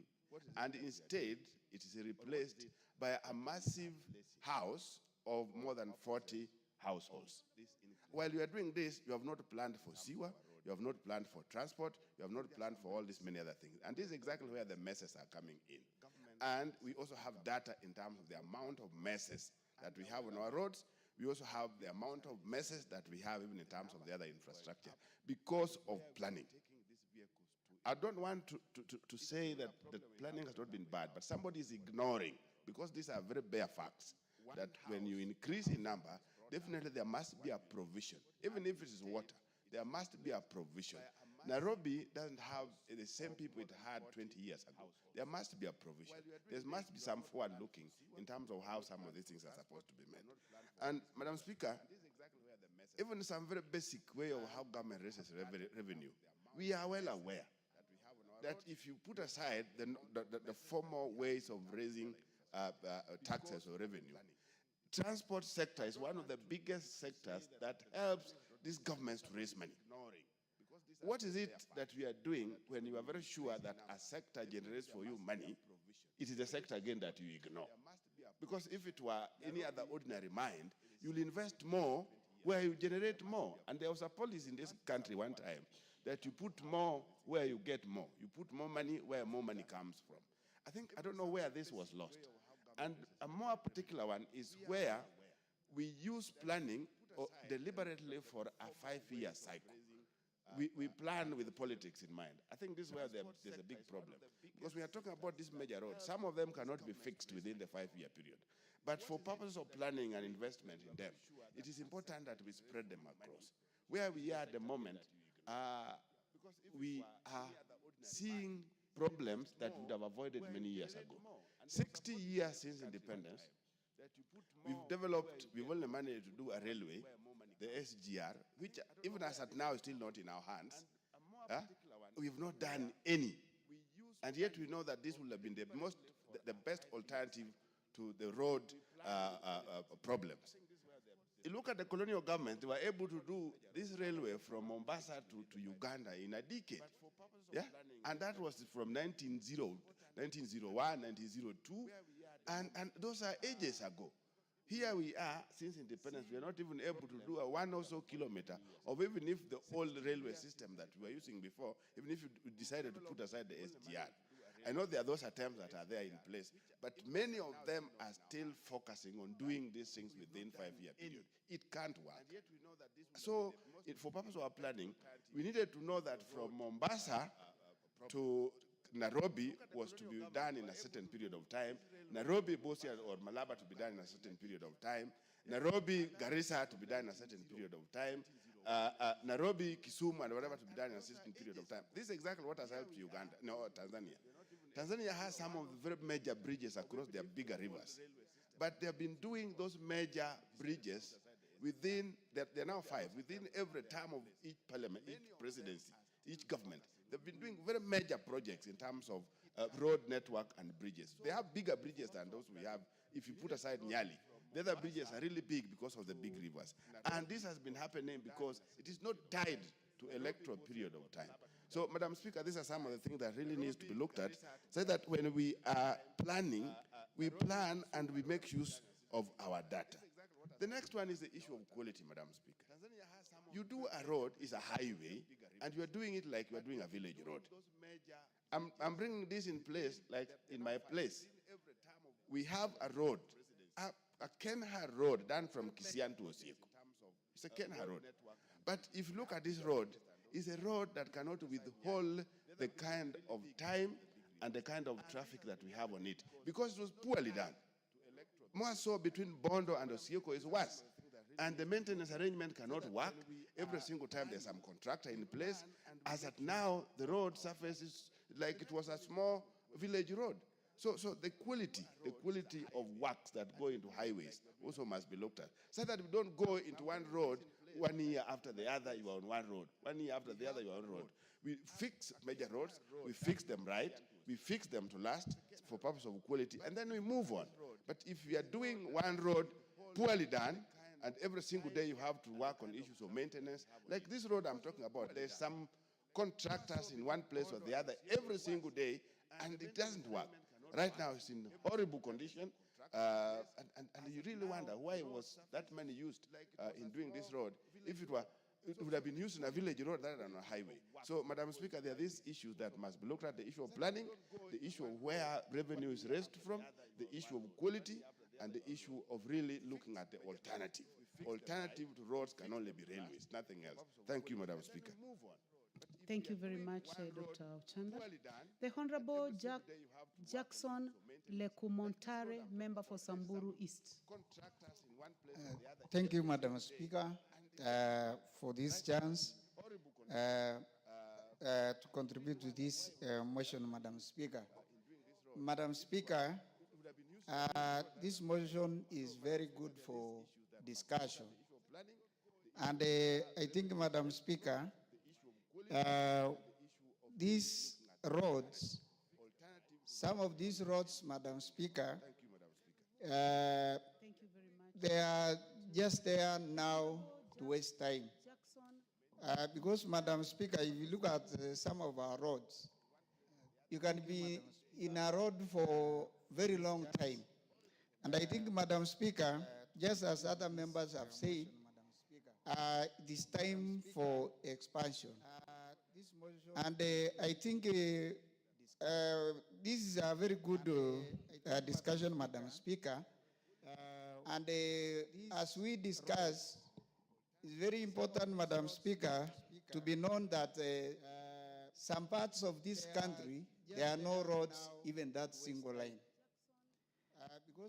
and instead it is replaced by a massive house of more than 40 households. While you are doing this, you have not planned for sewer, you have not planned for transport, you have not planned for all these many other things. And this is exactly where the messes are coming in. And we also have data in terms of the amount of messes that we have on our roads. We also have the amount of messes that we have even in terms of the other infrastructure because of planning. I don't want to say that the planning has not been bad, but somebody is ignoring, because these are very bare facts, that when you increase in number, definitely there must be a provision. Even if it is water, there must be a provision. Nairobi doesn't have the same people it had 20 years ago. There must be a provision. There must be some forward looking in terms of how some of these things are supposed to be made. And Madam Speaker, even some very basic way of how government raises revenue, we are well aware that if you put aside the formal ways of raising taxes or revenue, transport sector is one of the biggest sectors that helps these governments to raise money. What is it that we are doing when you are very sure that a sector generates for you money? It is the sector again that you ignore. Because if it were any other ordinary mind, you'll invest more where you generate more. And there was a policy in this country one time that you put more where you get more. You put more money where more money comes from. I don't know where this was lost. And a more particular one is where we use planning deliberately for a 5-year cycle. We plan with politics in mind. I think this is where there's a big problem. Because we are talking about these major roads. Some of them cannot be fixed within the 5-year period. But for purposes of planning and investment in them, it is important that we spread them across. Where we are at the moment, we are seeing problems that we would have avoided many years ago. 60 years since independence, we've only managed to do a railway, the SGR, which even as at now is still not in our hands. We've not done any. And yet we know that this would have been the best alternative to the road problems. You look at the colonial government, they were able to do this railway from Mombasa to Uganda in a decade. Yeah? And that was from 1901, 1902, and those are ages ago. Here we are, since independence, we are not even able to do a 1 or so kilometer of even if the old railway system that we were using before, even if you decided to put aside the SGR. I know there are those attempts that are there in place, but many of them are still focusing on doing these things within 5-year period. It can't work. So, for purpose of our planning, we needed to know that from Mombasa to Nairobi was to be done in a certain period of time. Nairobi, Busia, or Malaba to be done in a certain period of time. Nairobi, Garissa to be done in a certain period of time. Nairobi, Kisumu, and whatever to be done in a certain period of time. This is exactly what has helped Tanzania. Tanzania has some of the very major bridges across their bigger rivers. But they have been doing those major bridges within, they're now 5, within every term of each parliament, each presidency, each government. They've been doing very major projects in terms of road network and bridges. They have bigger bridges than those we have. If you put aside Nyali, the other bridges are really big because of the big rivers. And this has been happening because it is not tied to electoral period of time. So, Madam Speaker, these are some of the things that really needs to be looked at, so that when we are planning, we plan and we make use of our data. The next one is the issue of quality, Madam Speaker. You do a road, is a highway, and you are doing it like you are doing a village road. I'm bringing this in place, like in my place. We have a road, a Kenha road done from Kisian to Osieko. It's a Kenha road. But if you look at this road, it's a road that cannot withhold the kind of time and the kind of traffic that we have on it, because it was poorly done. More so between Bondo and Osieko is worse. And the maintenance arrangement cannot work. Every single time there's some contractor in place. As at now, the road surface is like it was a small village road. So the quality of works that go into highways also must be looked at, so that we don't go into one road 1 year after the other, you are on one road. 1 year after the other, you are on road. We fix major roads, we fix them right, we fix them to last for purpose of quality, and then we move on. But if we are doing one road poorly done, and every single day you have to work on issues of maintenance, like this road I'm talking about, there's some contractors in one place or the other every single day, and it doesn't work. Right now, it's in horrible condition, and you really wonder why was that money used in doing this road. If it would have been used in a village road rather than a highway. So, Madam Speaker, there are these issues that must be looked at: the issue of planning, the issue of where revenue is raised from, the issue of quality, and the issue of really looking at the alternative. Alternative to roads can only be railways, nothing else. Thank you, Madam Speaker. Thank you very much, Dr. Ochanda. The Honorable Jackson Lekumontare, member for Samburu East. Thank you, Madam Speaker, for this chance to contribute to this motion, Madam Speaker. Madam Speaker, this motion is very good for discussion. And I think, Madam Speaker, these roads, some of these roads, Madam Speaker, they are just there now to waste time. Because, Madam Speaker, if you look at some of our roads, you can be in a road for very long time. And I think, Madam Speaker, just as other members have said, it is time for expansion. And I think this is a very good discussion, Madam Speaker. And as we discuss, it's very important, Madam Speaker, to be known that some parts of this country, there are no roads, even that single line.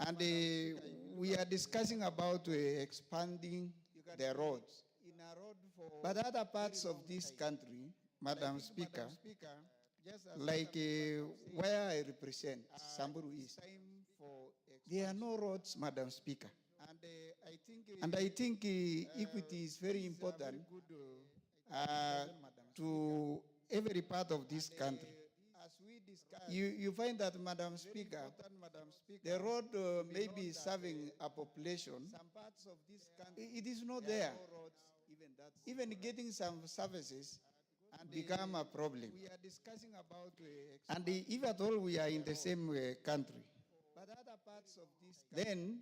And we are discussing about expanding the roads. But other parts of this country, Madam Speaker, like where I represent, Samburu East, there are no roads, Madam Speaker. And I think equity is very important to every part of this country. You find that, Madam Speaker, the road may be serving a population. It is not there. Even getting some services become a problem. And if at all we are in the same country, then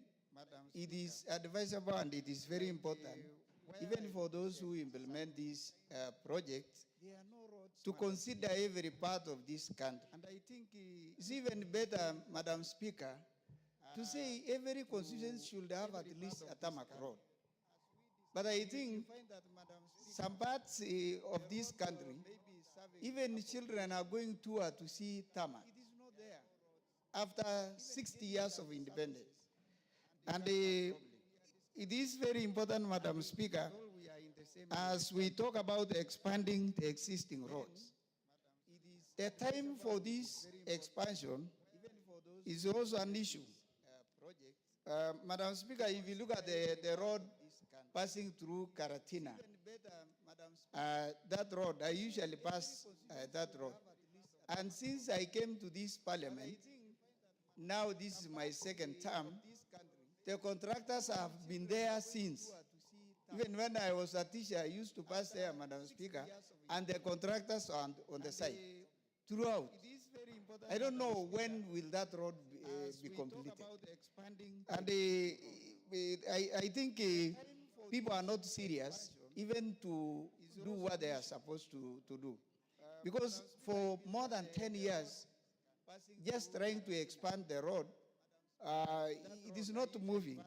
it is advisable and it is very important, even for those who implement these projects, to consider every part of this country. And I think it's even better, Madam Speaker, to say every constituency should have at least a tarmac road. But I think some parts of this country, even children are going tour to see tarmac after 60 years of independence. And it is very important, Madam Speaker, as we talk about expanding the existing roads. The time for this expansion is also an issue. Madam Speaker, if you look at the road passing through Karatina, that road, I usually pass that road. And since I came to this parliament, now this is my second term, the contractors have been there since. Even when I was a teacher, I used to pass there, Madam Speaker, and the contractors are on the side throughout. I don't know when will that road be completed. And I think people are not serious even to do what they are supposed to do. Because for more than 10 years, just trying to expand the road, it is not moving.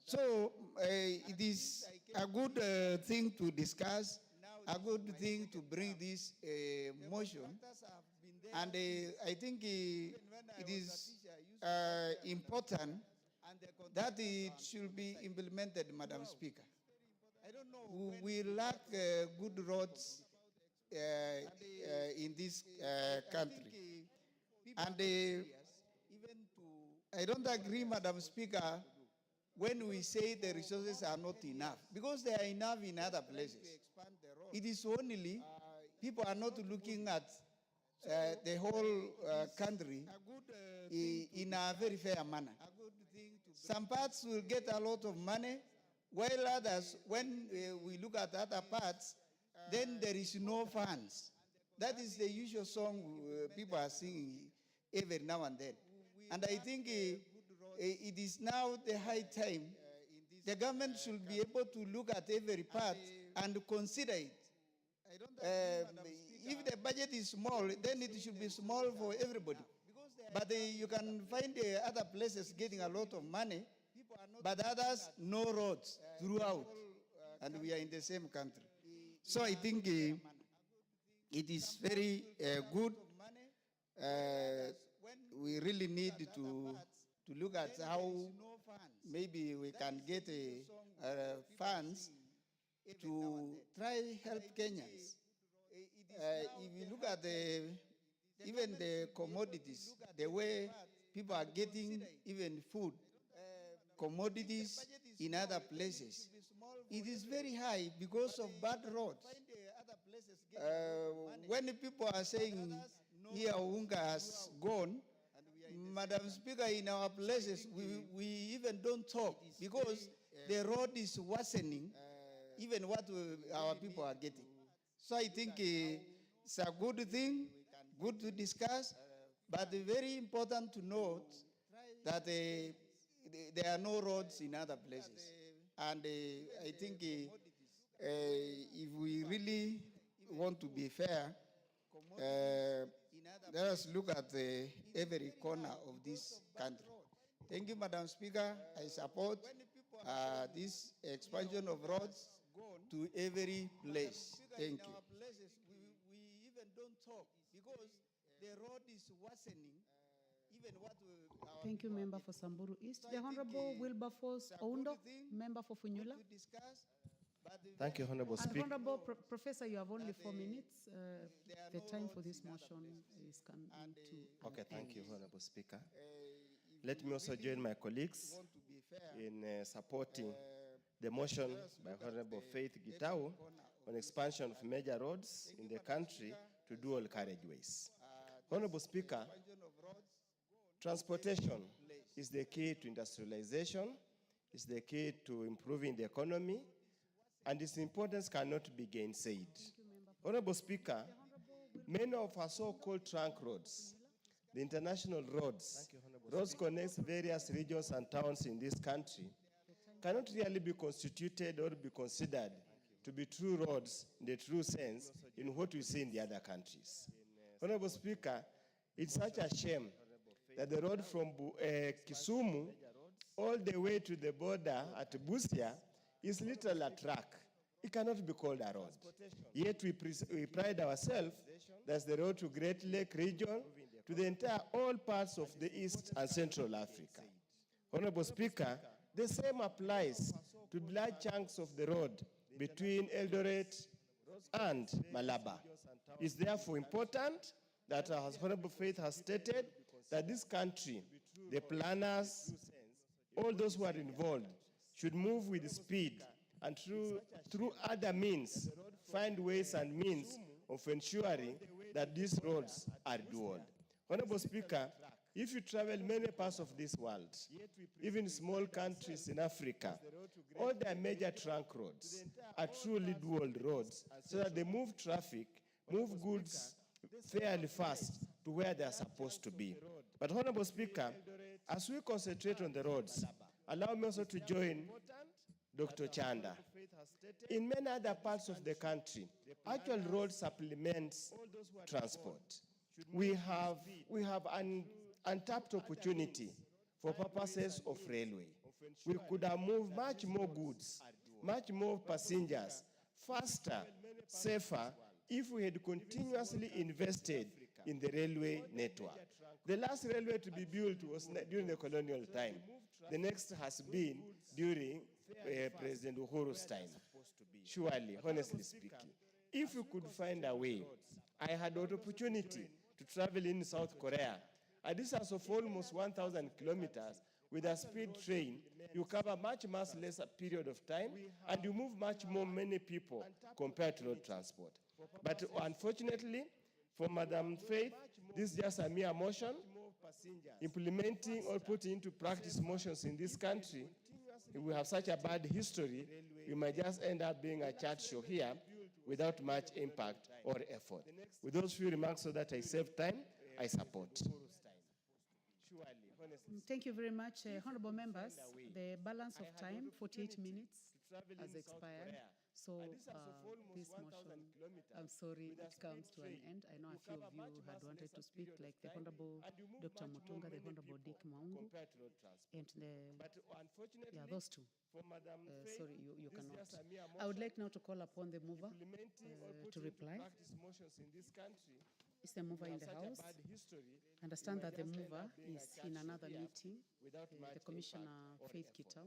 So it is a good thing to discuss, a good thing to bring this motion. And I think it is important that it should be implemented, Madam Speaker. We lack good roads in this country. And I don't agree, Madam Speaker, when we say the resources are not enough, because they are enough in other places. It is only people are not looking at the whole country in a very fair manner. Some parts will get a lot of money, while others, when we look at other parts, then there is no funds. That is the usual song people are singing every now and then. And I think it is now the high time the government should be able to look at every part and consider it. If the budget is small, then it should be small for everybody. But you can find other places getting a lot of money, but others no roads throughout, and we are in the same country. So I think it is very good. We really need to look at how maybe we can get funds to try help Kenyans. If you look at even the commodities, the way people are getting even food, commodities in other places, it is very high because of bad roads. When people are saying here Unga has gone, Madam Speaker, in our places, we even don't talk because the road is worsening even what our people are getting. So I think it's a good thing, good to discuss, but very important to note that there are no roads in other places. And I think if we really want to be fair, let us look at every corner of this country. Thank you, Madam Speaker. I support this expansion of roads to every place. Thank you. We even don't talk because the road is worsening. Thank you, Member for Samburu East. The Honorable Wilberforce Oundo, Member for Funyula. Thank you, Honorable Speaker. Honorable Professor, you have only 4 minutes. The time for this motion is coming to Okay, thank you, Honorable Speaker. Let me also join my colleagues in supporting the motion by Honorable Faith Gitau on expansion of major roads in the country to dual carriageways. Honorable Speaker, transportation is the key to industrialization, is the key to improving the economy, and its importance cannot be gainsaid. Honorable Speaker, many of our so-called trunk roads, the international roads, roads connect various regions and towns in this country, cannot really be constituted or be considered to be true roads in the true sense in what we see in the other countries. Honorable Speaker, it's such a shame that the road from Kisumu all the way to the border at Busia is literally a track. It cannot be called a road. Yet we pride ourselves that's the road to Great Lake region, to the entire all parts of the East and Central Africa. Honorable Speaker, the same applies to large chunks of the road between Eldoret and Malaba. It's therefore important that, as Honorable Faith has stated, that this country, the planners, all those who are involved, should move with speed and through other means, find ways and means of ensuring that these roads are dual. Honorable Speaker, if you travel many parts of this world, even small countries in Africa, all their major trunk roads are truly dual roads so that they move traffic, move goods fairly fast to where they are supposed to be. But Honorable Speaker, as we concentrate on the roads, allow me also to join Dr. Chanda. In many other parts of the country, actual road supplements transport. We have an untapped opportunity for purposes of railway. We could have moved much more goods, much more passengers, faster, safer, if we had continuously invested in the railway network. The last railway to be built was during the colonial time. The next has been during President Uhuru's time. Surely, honestly speaking, if we could find a way, I had an opportunity to travel in South Korea, a distance of almost 1,000 kilometers with a speed train. You cover much less period of time, and you move much more many people compared to road transport. But unfortunately, for Madam Faith, this is just a mere motion. Implementing or putting into practice motions in this country, if we have such a bad history, we might just end up being a chat show here without much impact or effort. With those few remarks, so that I save time, I support. Thank you very much, honorable members. The balance of time, 48 minutes, has expired. So this motion, I'm sorry, it comes to an end. I know a few of you had wanted to speak, like the Honorable Dr. Mutunga, the Honorable Dick Maungu, and those two. Sorry, you cannot. I would like now to call upon the mover to reply. Is the mover in the house? Understand that the mover is in another meeting, the Commissioner Faith Kitau.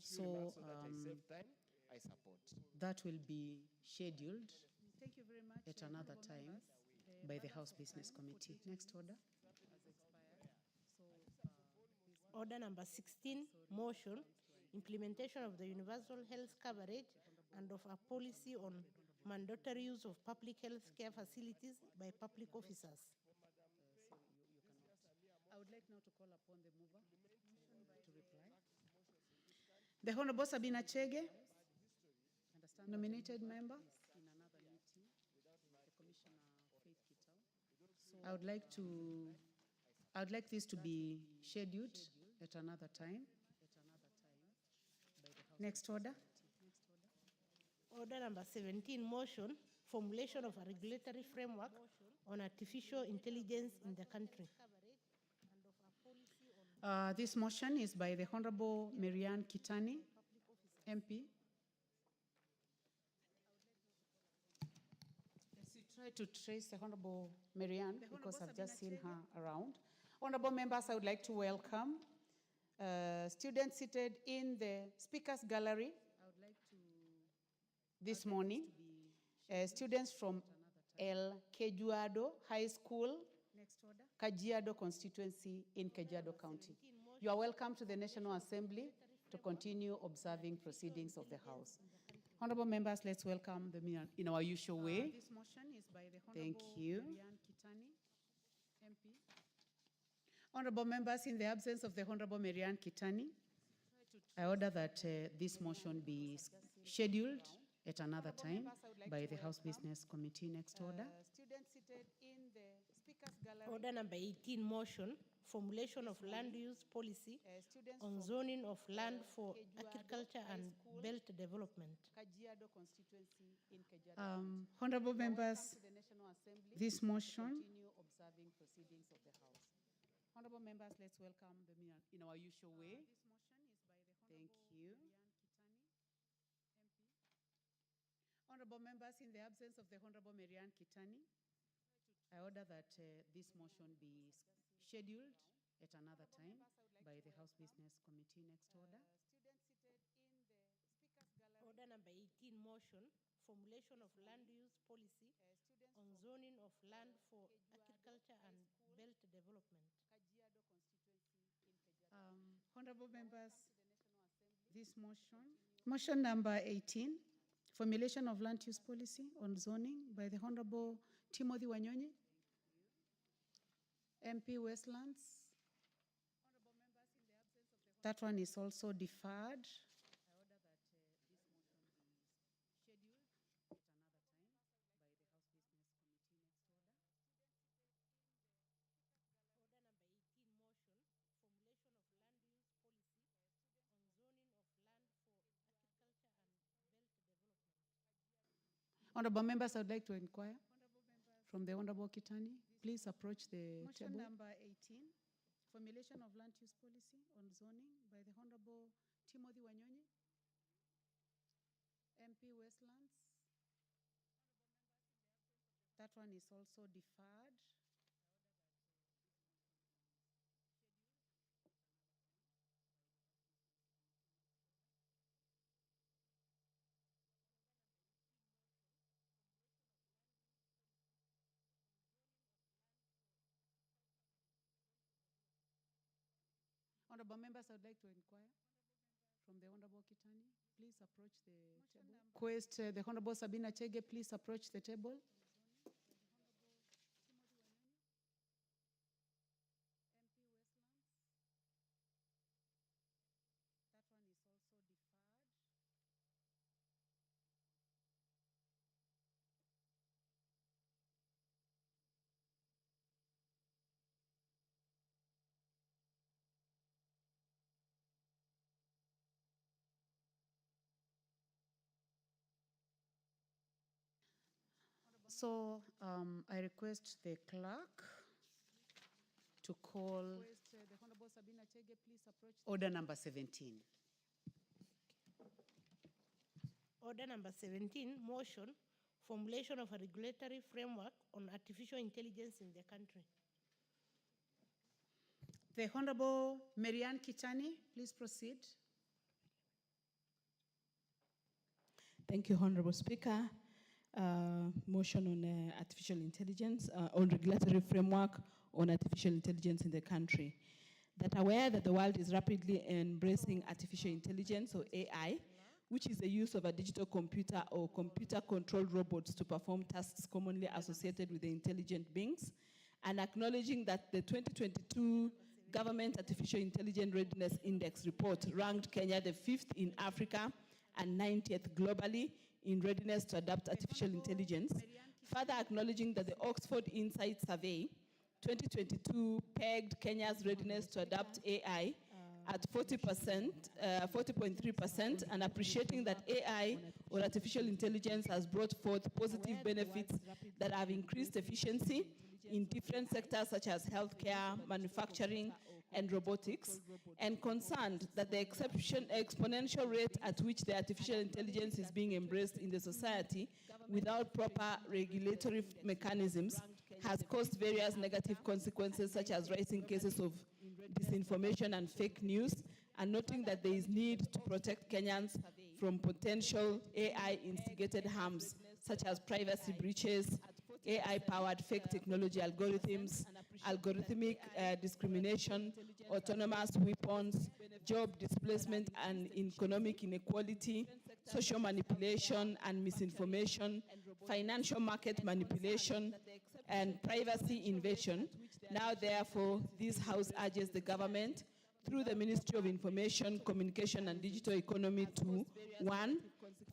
So that will be scheduled at another time by the House Business Committee. Next order. Order number 16, motion, implementation of the universal health coverage and of a policy on mandatory use of public health care facilities by public officers. I would like now to call upon the mover to reply. The Honorable Sabina Chege, nominated member. I would like this to be scheduled at another time. Next order. Order number 17, motion, formulation of a regulatory framework on artificial intelligence in the country. This motion is by the Honorable Marianne Kitani, MP. Yes, we try to trace the Honorable Marianne because I've just seen her around. Honorable members, I would like to welcome students seated in the Speakers Gallery this morning. Students from El Kejuado High School, Kajiado constituency in Kajiado County. You are welcome to the National Assembly to continue observing proceedings of the House. Honorable members, let's welcome them in our usual way. This motion is by the Honorable Thank you. Marianne Kitani, MP. Honorable members, in the absence of the Honorable Marianne Kitani, I order that this motion be scheduled at another time by the House Business Committee. Next order. Students seated in the Speakers Gallery. Order number 18, motion, formulation of land use policy on zoning of land for agriculture and belt development. Honorable members, this motion. Observing proceedings of the House. Honorable members, let's welcome them in our usual way. Thank you. Honorable members, in the absence of the Honorable Marianne Kitani, I order that this motion be scheduled at another time by the House Business Committee. Next order. Order number 18, motion, formulation of land use policy on zoning of land for agriculture and belt development. Honorable members, this motion number 18, formulation of land use policy on zoning by the Honorable Timothy Wanyonyi, MP Westlands. That one is also deferred. Honorable members, I would like to inquire from the Honorable Kitani. Please approach the Motion table. number 18, formulation of land use policy on zoning by the Honorable Timothy Wanyonyi, MP Westlands. That one is also deferred. Honorable members, I would like to inquire from the Honorable Kitani. Please approach the table. Request the Honorable Sabina Chege, please approach the table. So I request the clerk to call order number 17. Order number 17, motion, formulation of a regulatory framework on artificial intelligence in the country. The Honorable Marianne Kichani, please proceed. Thank you, Honorable Speaker. Motion on artificial intelligence, on regulatory framework on artificial intelligence in the country. That aware that the world is rapidly embracing artificial intelligence, or AI, which is the use of a digital computer or computer-controlled robots to perform tasks commonly associated with the intelligent beings, and acknowledging that the 2022 Government Artificial Intelligence Readiness Index report ranked Kenya the 5th in Africa and 90th globally in readiness to adopt artificial intelligence. Further acknowledging that the Oxford Insight Survey 2022 pegged Kenya's readiness to adopt AI at 40.3%, and appreciating that AI, or artificial intelligence, has brought forth positive benefits that have increased efficiency in different sectors such as healthcare, manufacturing, and robotics, and concerned that the exponential rate at which the artificial intelligence is being embraced in the society without proper regulatory mechanisms has caused various negative consequences, such as rising cases of disinformation and fake news, and noting that there is need to protect Kenyans from potential AI-instigated harms, such as privacy breaches, AI-powered fake technology algorithms, algorithmic discrimination, autonomous weapons, job displacement and economic inequality, social manipulation and misinformation, financial market manipulation, and privacy invasion. Now, therefore, this House urges the government, through the Ministry of Information, Communication and Digital Economy, to 1,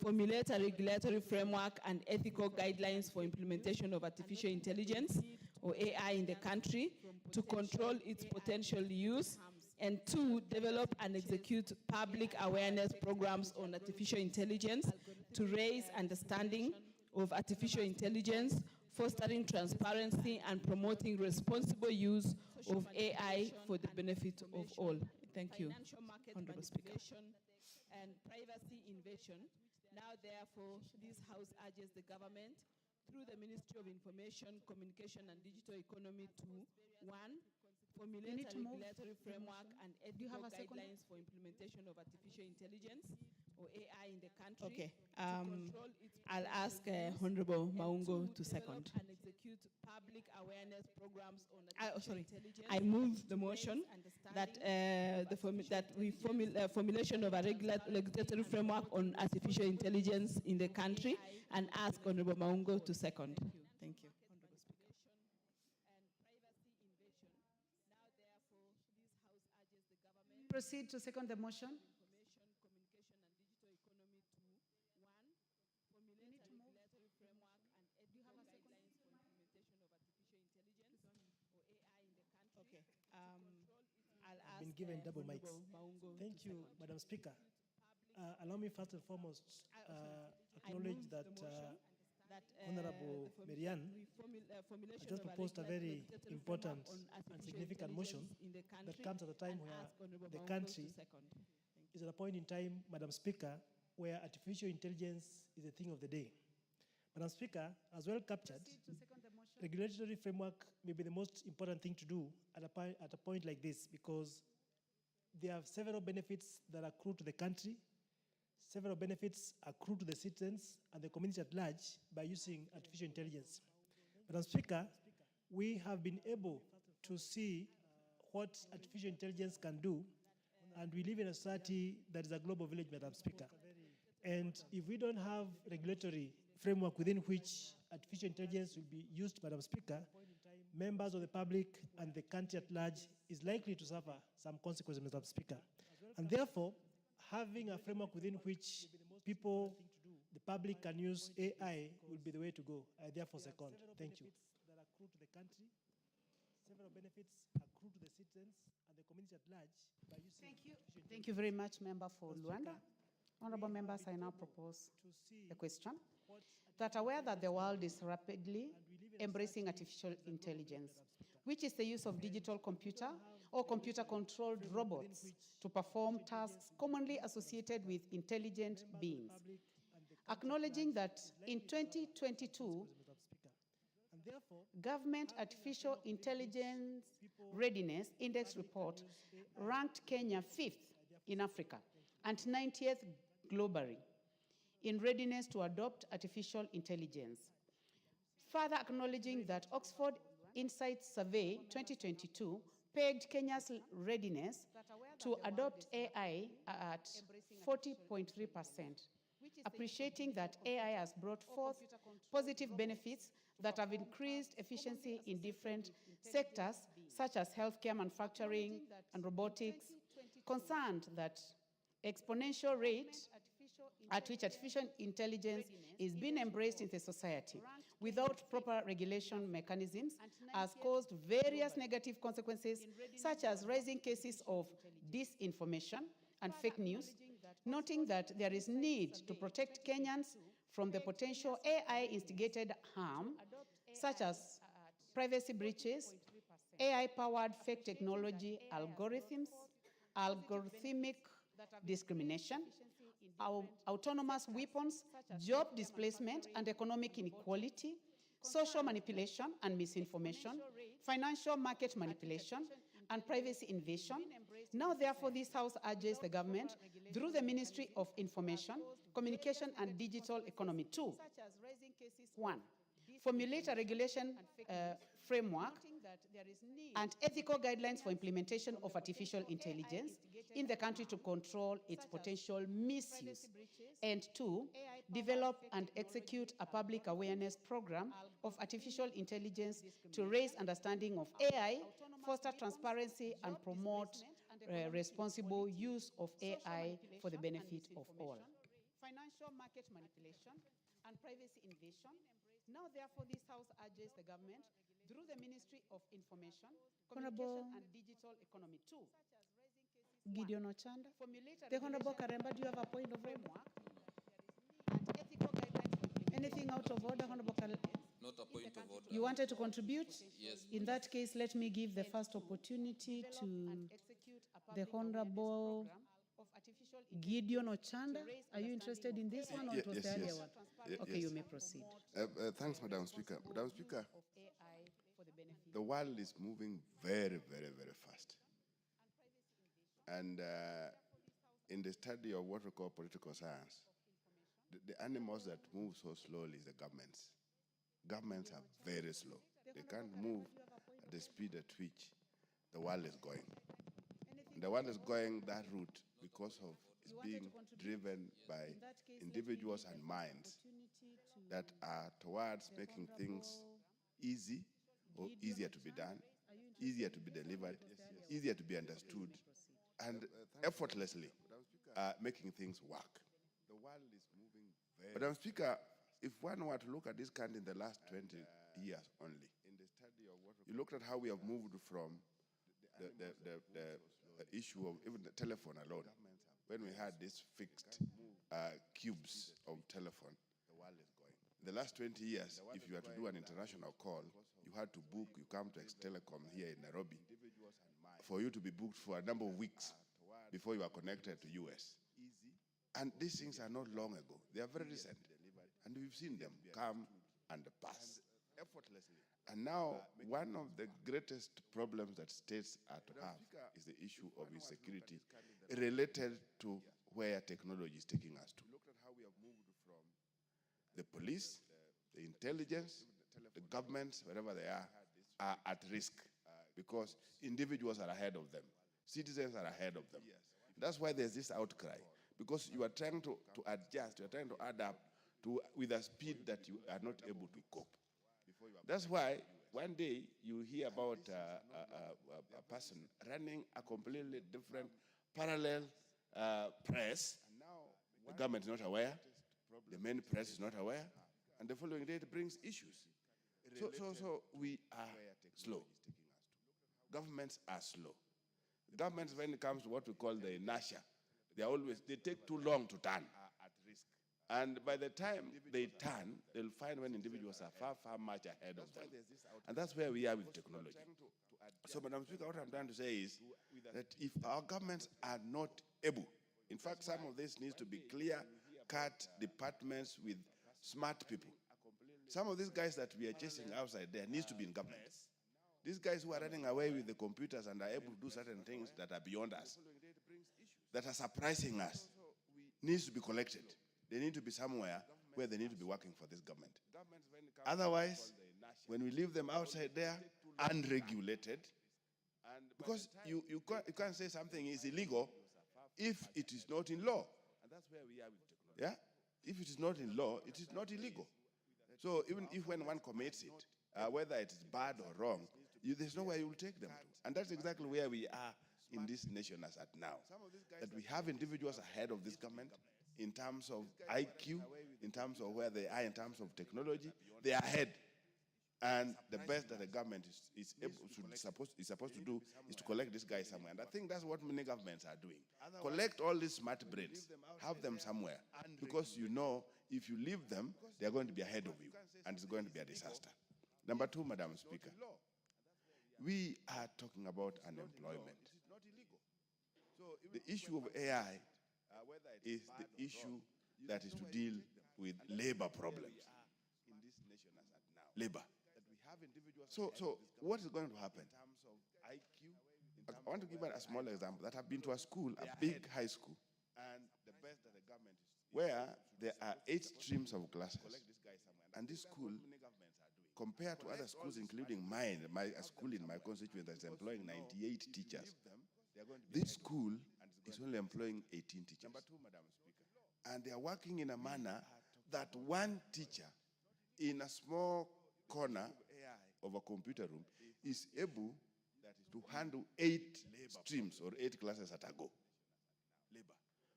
formulate a regulatory framework and ethical guidelines for implementation of artificial intelligence, or AI, in the country to control its potential use, and 2, develop and execute public awareness programs on artificial intelligence to raise understanding of artificial intelligence, fostering transparency and promoting responsible use of AI for the benefit of all. Thank you, Honorable Speaker. And privacy invasion. Now, therefore, this House urges the government, through the Ministry of Information, Communication and Digital Economy, to 1, formulate a regulatory framework and ethical guidelines for implementation of artificial intelligence, or AI, in the country. Okay. I'll ask Honorable Maungo to second. And execute public awareness programs on artificial intelligence. I move the motion that formulation of a regulatory framework on artificial intelligence in the country, and ask Honorable Maungo to second. Thank you. Proceed to second the motion. Okay. I've been given double mics. Thank you, Madam Speaker. Allow me first and foremost acknowledge that Honorable Marianne just proposed a very important and significant motion that comes at a time where the country is at a point in time, Madam Speaker, where artificial intelligence is a thing of the day. Madam Speaker, as well captured, regulatory framework may be the most important thing to do at a point like this, because there are several benefits that accrue to the country, several benefits accrue to the citizens and the community at large by using artificial intelligence. Madam Speaker, we have been able to see what artificial intelligence can do, and we live in a society that is a global village, Madam Speaker. And if we don't have regulatory framework within which artificial intelligence will be used, Madam Speaker, members of the public and the country at large is likely to suffer some consequences, Madam Speaker. And therefore, having a framework within which people, the public, can use AI will be the way to go. I therefore second. Thank you. That accrue to the country, several benefits accrue to the citizens and the community at large by using Thank you. Thank you very much, Member for Luanda. Honorable members, I now propose the question that aware that the world is rapidly embracing artificial intelligence, which is the use of digital computer or computer-controlled robots to perform tasks commonly associated with intelligent beings. Acknowledging that in 2022, Government Artificial Intelligence Readiness Index report ranked Kenya 5th in Africa and 90th globally in readiness to adopt artificial intelligence. Further acknowledging that Oxford Insights Survey 2022 pegged Kenya's readiness to adopt AI at 40.3%, appreciating that AI has brought forth positive benefits that have increased efficiency in different sectors such as healthcare, manufacturing, and robotics, concerned that exponential rate at which artificial intelligence is being embraced in the society without proper regulation mechanisms has caused various negative consequences, such as rising cases of disinformation and fake news, noting that there is need to protect Kenyans from the potential AI-instigated harm, such as privacy breaches, AI-powered fake technology algorithms, algorithmic discrimination, autonomous weapons, job displacement and economic inequality, social manipulation and misinformation, financial market manipulation, and privacy invasion. Now, therefore, this House urges the government, through the Ministry of Information, Communication and Digital Economy, to 1. Formulate a regulation framework and ethical guidelines for implementation of artificial intelligence in the country to control its potential misuse. And 2, develop and execute a public awareness program of artificial intelligence to raise understanding of AI, foster transparency, and promote responsible use of AI for the benefit of all. Financial market manipulation and privacy invasion. Now, therefore, this House urges the government, through the Ministry of Information, Communication and Digital Economy, to Gideon Ochanda. The Honorable Karemba, do you have a point of order? Anything out of order, Honorable Karemba? Not a point of order. You wanted to contribute? Yes. In that case, let me give the first opportunity to the Honorable Gideon Ochanda. Are you interested in this one, or it was the earlier one? Okay, you may proceed. Thanks, Madam Speaker. Madam Speaker, the world is moving very, very, very fast. And in the study of what we call political science, the animals that move so slowly is the governments. Governments are very slow. They can't move at the speed at which the world is going. And the world is going that route because of it's being driven by individuals and minds that are towards making things easy or easier to be done, easier to be delivered, easier to be understood, and effortlessly making things work. Madam Speaker, if one were to look at this country in the last 20 years only, you looked at how we have moved from the issue of even the telephone alone, when we had these fixed cubes of telephone. In the last 20 years, if you had to do an international call, you had to book, you come to Ex-Telecom here in Nairobi, for you to be booked for a number of weeks before you are connected to US. And these things are not long ago. They are very recent. And we've seen them come and pass. And now, one of the greatest problems that states are to have is the issue of insecurity related to where technology is taking us to. The police, the intelligence, the governments, wherever they are at risk because individuals are ahead of them. Citizens are ahead of them. That's why there's this outcry, because you are trying to adjust, you are trying to adapt with a speed that you are not able to cope. That's why one day you hear about a person running a completely different parallel press. The government is not aware, the main press is not aware, and the following day it brings issues. So we are slow. Governments are slow. Governments, when it comes to what we call the inertia, They take too long to turn. And by the time they turn, they'll find when individuals are far, far much ahead of them. And that's where we are with technology. So, Madam Speaker, what I'm trying to say is that if our governments are not able, in fact, some of this needs to be clear-cut departments with smart people. Some of these guys that we are chasing outside there needs to be in government. These guys who are running away with the computers and are able to do certain things that are beyond us, that are surprising us, needs to be collected. They need to be somewhere where they need to be working for this government. Otherwise, when we leave them outside there, unregulated, because you can't say something is illegal if it is not in law. Yeah? If it is not in law, it is not illegal. So even if when one commits it, whether it is bad or wrong, there's nowhere you will take them to. And that's exactly where we are in this nation as at now. That we have individuals ahead of this government in terms of IQ, in terms of where they are in terms of technology, they are ahead. And the best that the government is supposed to do is to collect these guys somewhere. And I think that's what many governments are doing. Collect all these smart brains, have them somewhere. Because you know, if you leave them, they're going to be ahead of you. And it's going to be a disaster. Number two, Madam Speaker, we are talking about unemployment. The issue of AI is the issue that is to deal with labor problems. Labor. So what is going to happen? I want to give a small example that I've been to a school, a big high school, where there are 8 streams of classes. And this school, compared to other schools, including mine, a school in my constituency that's employing 98 teachers, this school is only employing 18 teachers. And they are working in a manner that one teacher in a small corner of a computer room is able to handle 8 streams or 8 classes at a go.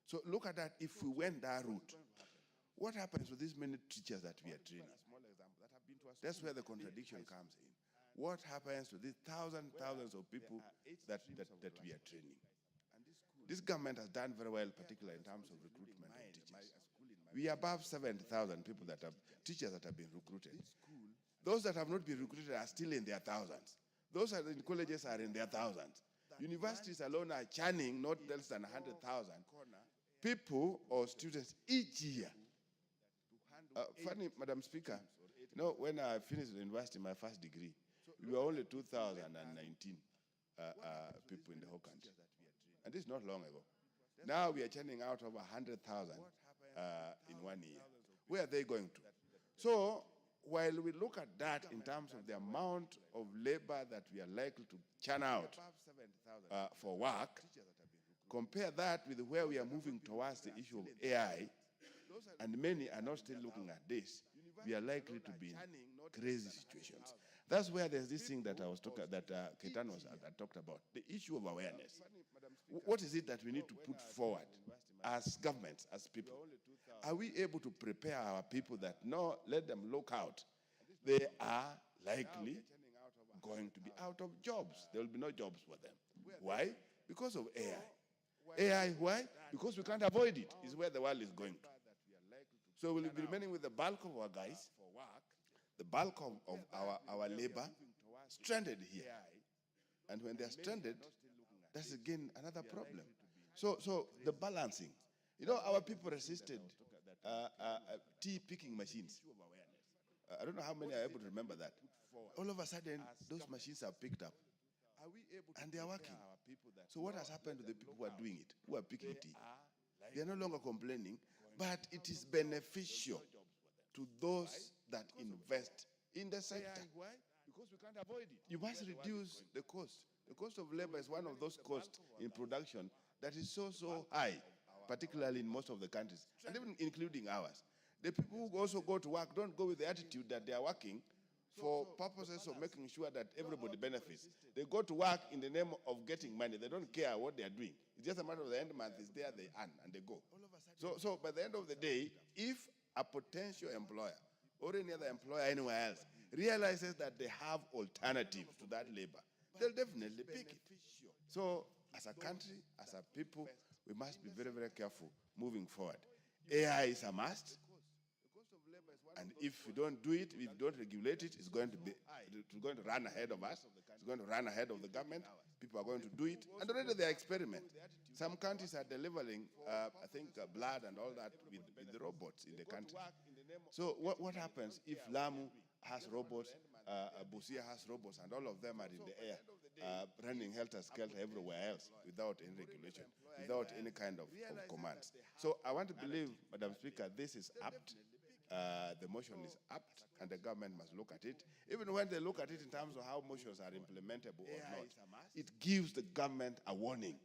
So look at that. If we went that route, what happens with these many teachers that we are training? That's where the contradiction comes in. What happens to these thousands of people that we are training? This government has done very well, particularly in terms of recruitment of teachers. We are above 70,000 people teachers that have been recruited. Those that have not been recruited are still in their thousands. Those that are in colleges are in their thousands. Universities alone are churning not less than 100,000 people or students each year. Funny, Madam Speaker, when I finished the university, my first degree, we were only 2,019 people in the whole country. And this is not long ago. Now we are churning out over 100,000 in 1 year. Where are they going to? So while we look at that in terms of the amount of labor that we are likely to churn out for work, compare that with where we are moving towards the issue of AI, and many are not still looking at this, we are likely to be in crazy situations. That's where there's this thing that I was talking, that Ketan talked about, the issue of awareness. What is it that we need to put forward as governments, as people? Are we able to prepare our people that, no, let them look out? They are likely going to be out of jobs. There will be no jobs for them. Why? Because of AI. AI, why? Because we can't avoid it, is where the world is going to. So we'll be remaining with the bulk of our guys, the bulk of our labor, stranded here. And when they're stranded, that's again another problem. So the balancing. Our people resisted tea picking machines. I don't know how many are able to remember that. All of a sudden, those machines are picked up. And they are working. So what has happened to the people who are doing it, who are picking tea? They are no longer complaining, but it is beneficial to those that invest in the sector. Because we can't avoid it. You must reduce the cost. The cost of labor is one of those costs in production that is so high, particularly in most of the countries, and even including ours. The people who also go to work don't go with the attitude that they are working for purposes of making sure that everybody benefits. They go to work in the name of getting money. They don't care what they are doing. It's just a matter of the end month is there, they earn, and they go. So by the end of the day, if a potential employer or any other employer anywhere else realizes that they have alternatives to that labor, they'll definitely pick it. So as a country, as a people, we must be very, very careful moving forward. AI is a must. And if you don't do it, if you don't regulate it, it's going to run ahead of us. It's going to run ahead of the government. People are going to do it. And already they are experimenting. Some countries are delivering, I think, blood and all that with the robots in the country. So what happens if Lamu has robots, Busia has robots, and all of them are in the air, running helter-skelter everywhere else without any regulation, without any kind of commands? So I want to believe, Madam Speaker, this is apt. The motion is apt, and the government must look at it. Even when they look at it in terms of how motions are implementable or not, it gives the government a warning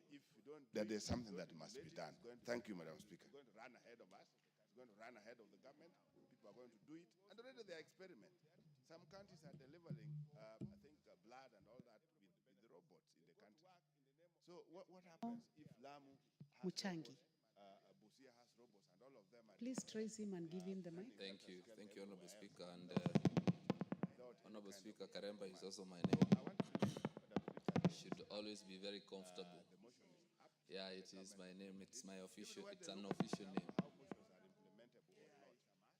that there's something that must be done. Thank you, Madam Speaker. It's going to run ahead of us. It's going to run ahead of the government. People are going to do it, and already they are experimenting. Some countries are delivering, I think, blood and all that with the robots in the country. So what happens if Lamu has Muchangi. Busia has robots, and all of them are... Please trace him and give him the mic. Thank you, Honorable Speaker. And Honorable Speaker, Karemba is also my name. Should always be very comfortable. Yeah, it is my name. It's my official. It's an official name.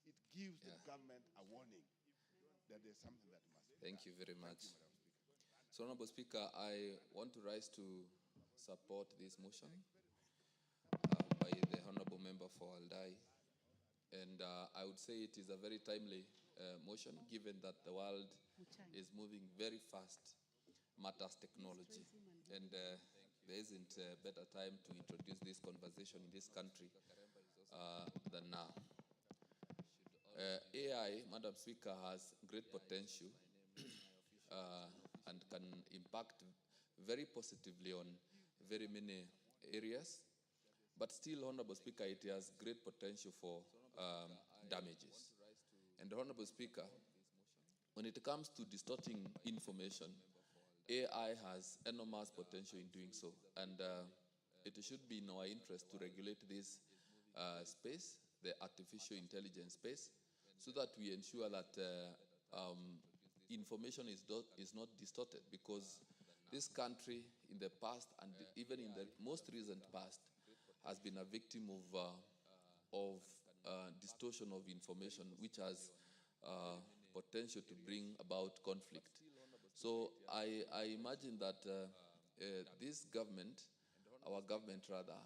It gives the government a warning that there's something that must be Thank done. you very much. So, Honorable Speaker, I want to rise to support this motion by the Honorable Member for Aldai. And I would say it is a very timely motion, given that the world is moving very fast, matters technology. And there isn't a better time to introduce this conversation in this country than now. AI, Madam Speaker, has great potential and can impact very positively on very many areas. But still, Honorable Speaker, it has great potential for damages. And Honorable Speaker, when it comes to distorting information, AI has enormous potential in doing so. And it should be in our interest to regulate this space, the artificial intelligence space, so that we ensure that information is not distorted, because this country in the past and even in the most recent past has been a victim of distortion of information, which has potential to bring about conflict. So I imagine that this government, our government rather,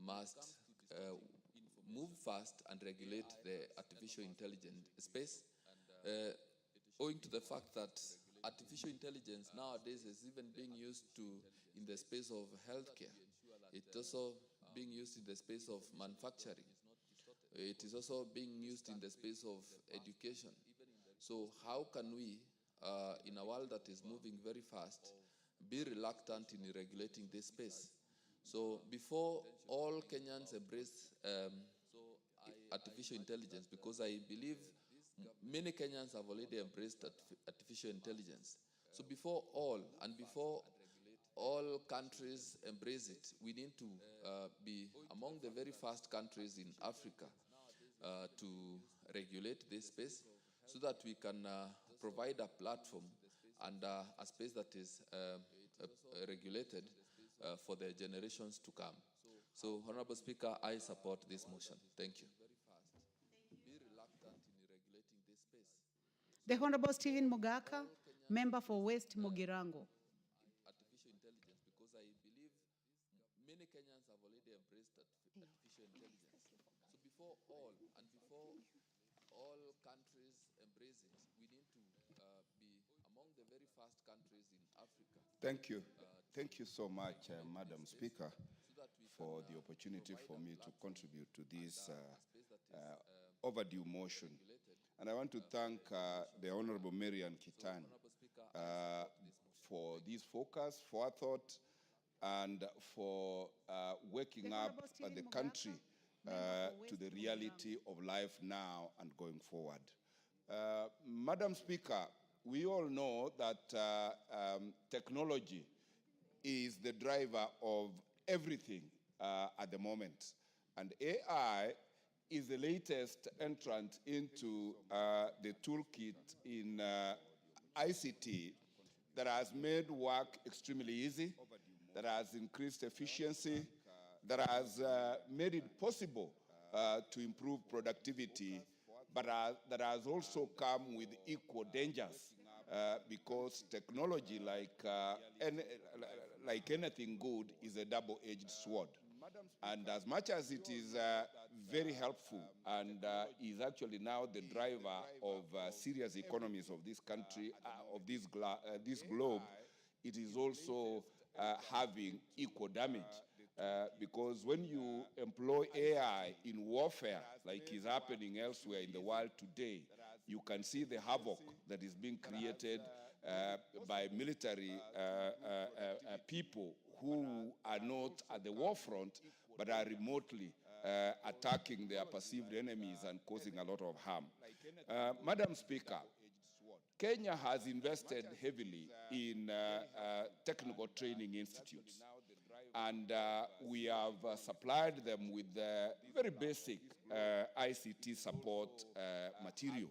must move fast and regulate the artificial intelligence space, owing to the fact that artificial intelligence nowadays is even being used in the space of healthcare. It's also being used in the space of manufacturing. It is also being used in the space of education. So how can we, in a world that is moving very fast, be reluctant in regulating this space? So before all Kenyans embrace artificial intelligence, because I believe many Kenyans have already embraced artificial intelligence. So before all countries embrace it, we need to be among the very first countries in Africa to regulate this space, so that we can provide a platform and a space that is regulated for the generations to come. So, Honorable Speaker, I support this motion. Thank you. Be reluctant in regulating this space. The Honorable Stephen Mugaka, member for West Mogirango. Artificial intelligence, because I believe many Kenyans have already embraced artificial intelligence. So before all countries embrace it, we need to be among the very first countries in Africa. Thank you. Thank you so much, Madam Speaker, for the opportunity for me to contribute to this overdue motion. And I want to thank the Honorable Marian Kitani for this focus, forethought, and for waking up the country to the reality of life now and going forward. Madam Speaker, we all know that technology is the driver of everything at the moment. And AI is the latest entrant into the toolkit in ICT that has made work extremely easy, that has increased efficiency, that has made it possible to improve productivity, but that has also come with equal dangers because technology, like anything good, is a double-edged sword. And as much as it is very helpful and is actually now the driver of serious economies of this country, of this globe, it is also having equal damage. Because when you employ AI in warfare, like is happening elsewhere in the world today, you can see the havoc that is being created by military people who are not at the war front, but are remotely attacking their perceived enemies and causing a lot of harm. Madam Speaker, Kenya has invested heavily in technical training institutes, and we have supplied them with very basic ICT support material.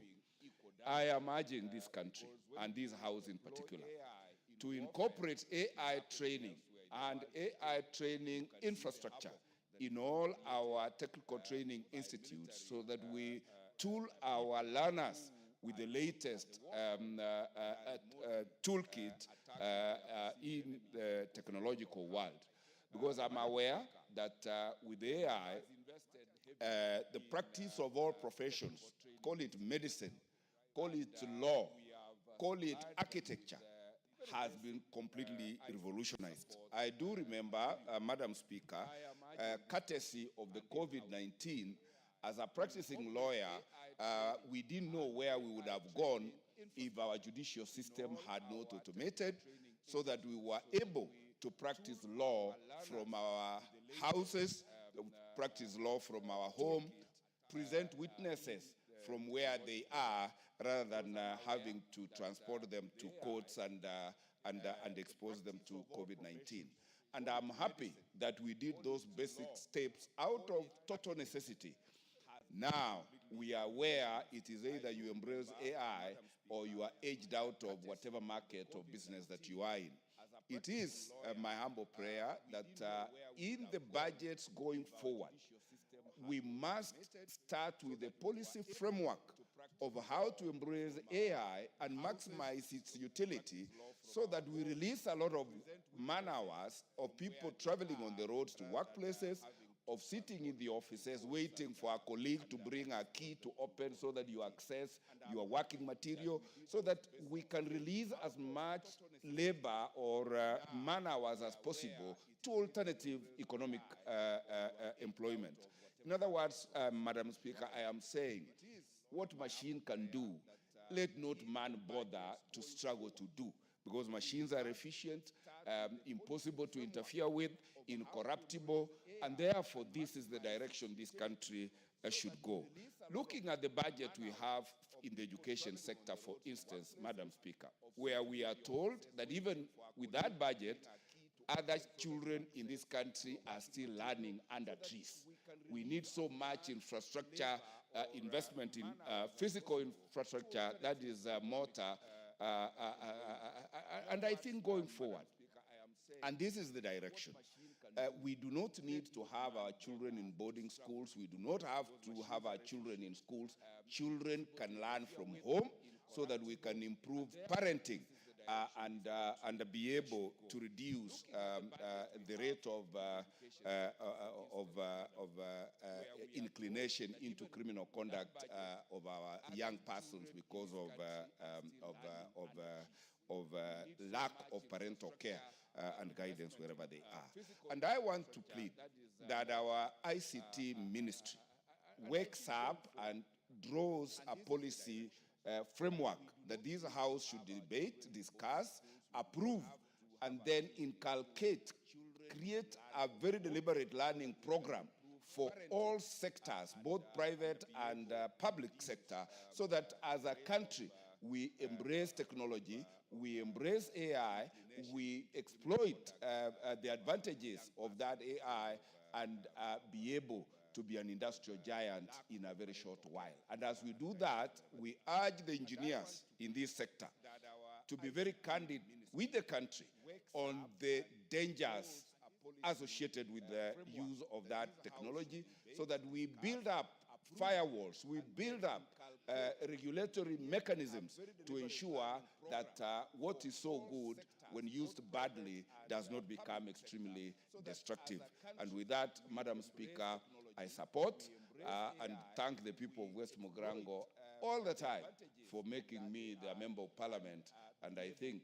I am urging this country, and this House in particular, to incorporate AI training and AI training infrastructure in all our technical training institutes so that we tool our learners with the latest toolkit in the technological world. Because I'm aware that with AI, the practice of all professions, call it medicine, call it law, call it architecture, has been completely revolutionized. I do remember, Madam Speaker, courtesy of the COVID-19, as a practicing lawyer, we didn't know where we would have gone if our judicial system had not automated, so that we were able to practice law from our houses, practice law from our home, present witnesses from where they are, rather than having to transport them to courts and expose them to COVID-19. And I'm happy that we did those basic steps out of total necessity. Now we are where it is either you embrace AI or you are edged out of whatever market or business that you are in. It is my humble prayer that in the budgets going forward, we must start with a policy framework of how to embrace AI and maximize its utility, so that we release a lot of man hours of people traveling on the roads to workplaces, of sitting in the offices waiting for a colleague to bring a key to open so that you access your working material, so that we can release as much labor or man hours as possible to alternative economic employment. In other words, Madam Speaker, I am saying what machine can do, let not man bother to struggle to do, because machines are efficient, impossible to interfere with, incorruptible, and therefore this is the direction this country should go. Looking at the budget we have in the education sector, for instance, Madam Speaker, where we are told that even with that budget, other children in this country are still learning under trees. We need so much infrastructure, investment in physical infrastructure, that is mortar, and I think going forward, and this is the direction, we do not need to have our children in boarding schools. We do not have to have our children in schools. Children can learn from home so that we can improve parenting and be able to reduce the rate of inclination into criminal conduct of our young persons because of lack of parental care and guidance wherever they are. And I want to plead that our ICT ministry wakes up and draws a policy framework that this House should debate, discuss, approve, and then inculcate, create a very deliberate learning program for all sectors, both private and public sector, so that as a country we embrace technology, we embrace AI, we exploit the advantages of that AI, and be able to be an industrial giant in a very short while. And as we do that, we urge the engineers in this sector to be very candid with the country on the dangers associated with the use of that technology, so that we build up firewalls, we build up regulatory mechanisms to ensure that what is so good, when used badly, does not become extremely destructive. And with that, Madam Speaker, I support and thank the people of West Mogrango all the time for making me their Member of Parliament. And I think,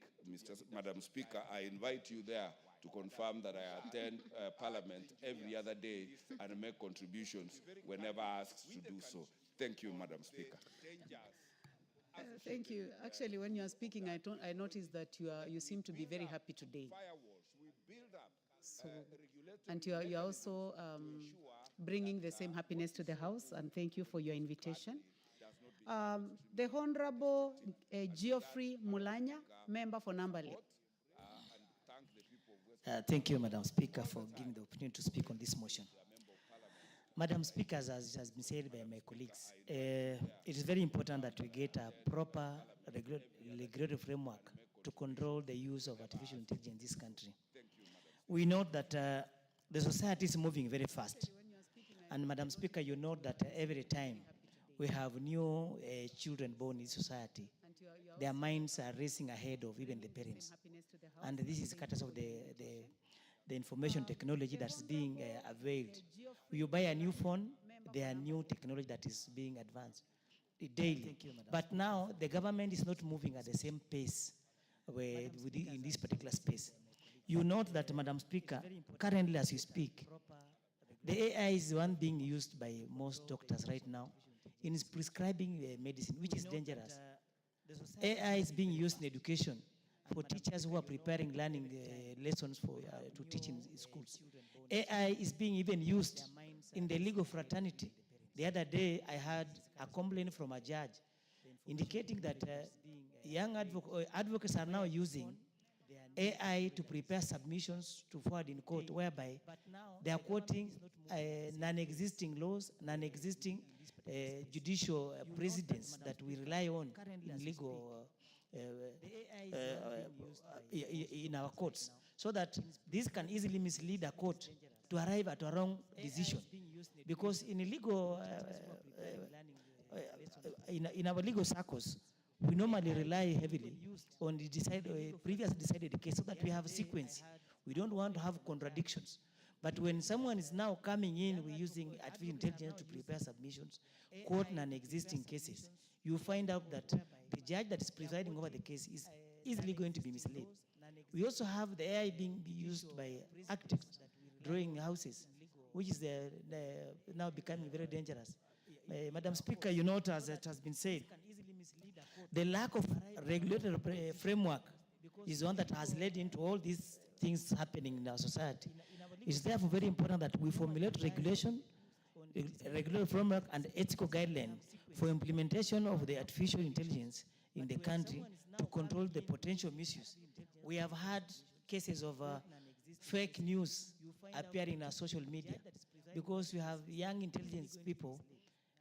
Madam Speaker, I invite you there to confirm that I attend Parliament every other day and make contributions whenever asked to do so. Thank you, Madam Speaker. Thank you. Actually, when you are speaking, I noticed that you seem to be very happy today. So, and you are also bringing the same happiness to the House, and thank you for your invitation. The Honorable Geoffrey Mulanya, member for Nambale. Thank you, Madam Speaker, for giving the opportunity to speak on this motion. Madam Speaker, as has been said by my colleagues, it is very important that we get a proper regulatory framework to control the use of artificial intelligence in this country. We know that the society is moving very fast. And Madam Speaker, you know that every time we have new children born in society, their minds are racing ahead of even the parents. And this is because of the information technology that's being availed. You buy a new phone, there are new technology that is being advanced daily. But now the government is not moving at the same pace in this particular space. You note that, Madam Speaker, currently as we speak, the AI is the one being used by most doctors right now in prescribing medicine, which is dangerous. AI is being used in education for teachers who are preparing learning lessons to teach in schools. AI is being even used in the legal fraternity. The other day, I had a complaint from a judge indicating that young advocates are now using AI to prepare submissions to forward in court, whereby they are quoting non-existing laws, non-existing judicial precedents that we rely on in legal in our courts, so that this can easily mislead a court to arrive at a wrong decision. Because in a legal, in our legal circles, we normally rely heavily on the previous decided case, so that we have a sequence. We don't want to have contradictions. But when someone is now coming in, we're using artificial intelligence to prepare submissions, quote non-existing cases, you find out that the judge that is presiding over the case is easily going to be misled. We also have the AI being used by architects drawing houses, which is now becoming very dangerous. Madam Speaker, you note, as it has been said, the lack of regulatory framework is one that has led into all these things happening in our society. It's therefore very important that we formulate regulation, regulatory framework, and ethical guidelines for implementation of the artificial intelligence in the country to control the potential misuse. We have had cases of fake news appearing in our social media, because we have young intelligence people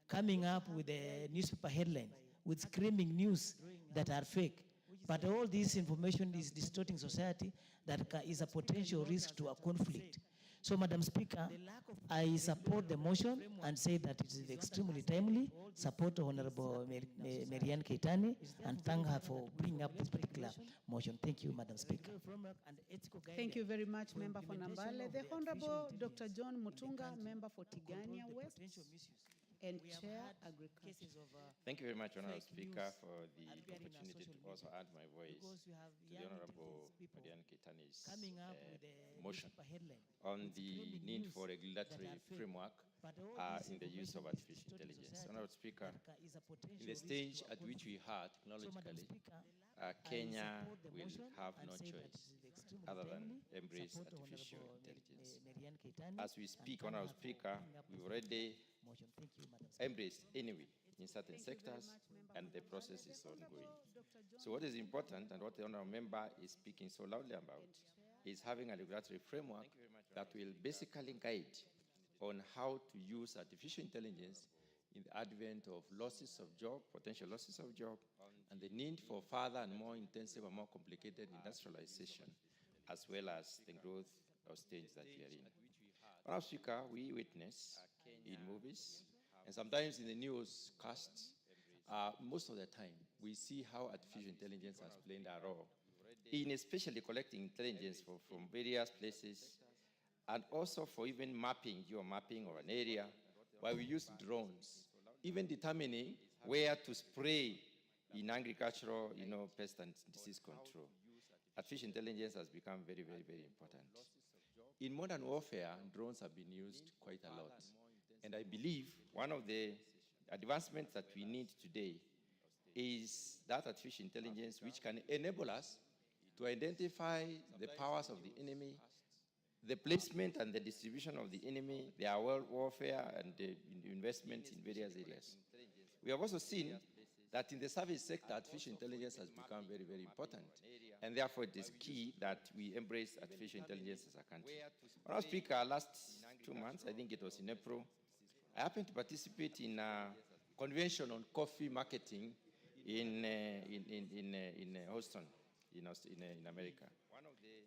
coming up with a newspaper headline with screaming news that are fake. But all this information is distorting society, that is a potential risk to a conflict. So, Madam Speaker, I support the motion and say that it is extremely timely. Support Honorable Marianne Keitani and thank her for bringing up this particular motion. Thank you, Madam Speaker. Thank you very much, Member for Nambale. The Honorable Dr. John Mutunga, Member for Tigania West and Chair Agriculture. Thank you very much, Honorable Speaker, for the opportunity to also add my voice to the Honorable Marianne Keitani's motion on the need for regulatory framework in the use of artificial intelligence. Honorable Speaker, in the stage at which we are technologically, Kenya will have no choice other than embrace artificial intelligence. As we speak, Honorable Speaker, we've already embraced anyway in certain sectors, and the process is ongoing. So what is important, and what the honourable member is speaking so loudly about, is having a regulatory framework that will basically guide on how to use artificial intelligence in the advent of losses of job, potential losses of job, and the need for further and more intensive and more complicated industrialization, as well as the growth stage that we are in. Madam Speaker, we witness in movies and sometimes in the newscasts, most of the time, we see how artificial intelligence has played a role in especially collecting intelligence from various places, and also for even mapping, geo-mapping of an area, where we use drones, even determining where to spray in agricultural, pest and disease control. Artificial intelligence has become very, very, very important. In modern warfare, drones have been used quite a lot. And I believe one of the advancements that we need today is that artificial intelligence which can enable us to identify the powers of the enemy, the placement and the distribution of the enemy, their warfare and the investments in various areas. We have also seen that in the service sector, artificial intelligence has become very, very important. And therefore, it is key that we embrace artificial intelligence as a country. Madam Speaker, last 2 months, I think it was in April, I happened to participate in a convention on coffee marketing in Houston, in America.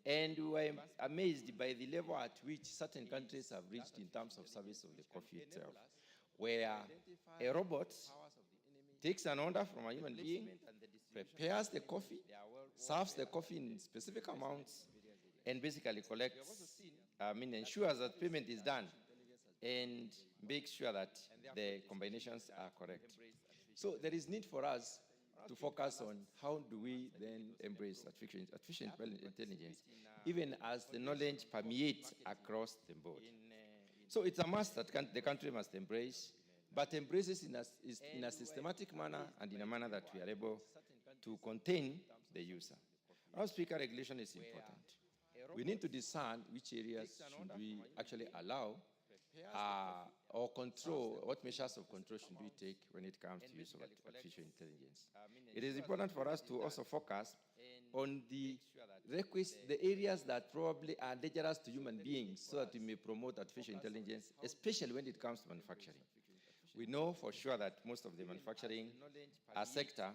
And we were amazed by the level at which certain countries have reached in terms of service of the coffee itself, where a robot takes an order from a human being, prepares the coffee, serves the coffee in specific amounts, and basically ensures that payment is done and makes sure that the combinations are correct. So there is need for us to focus on how do we then embrace artificial intelligence, even as the knowledge permeates across the board. So it's a must that the country must embrace, but embraces in a systematic manner and in a manner that we are able to contain the user. Our Speaker, regulation is important. We need to discern which areas should we actually allow or control, what measures of control should we take when it comes to use of artificial intelligence. It is important for us to also focus on the areas that probably are dangerous to human beings so that we may promote artificial intelligence, especially when it comes to manufacturing. We know for sure that most of the manufacturing sector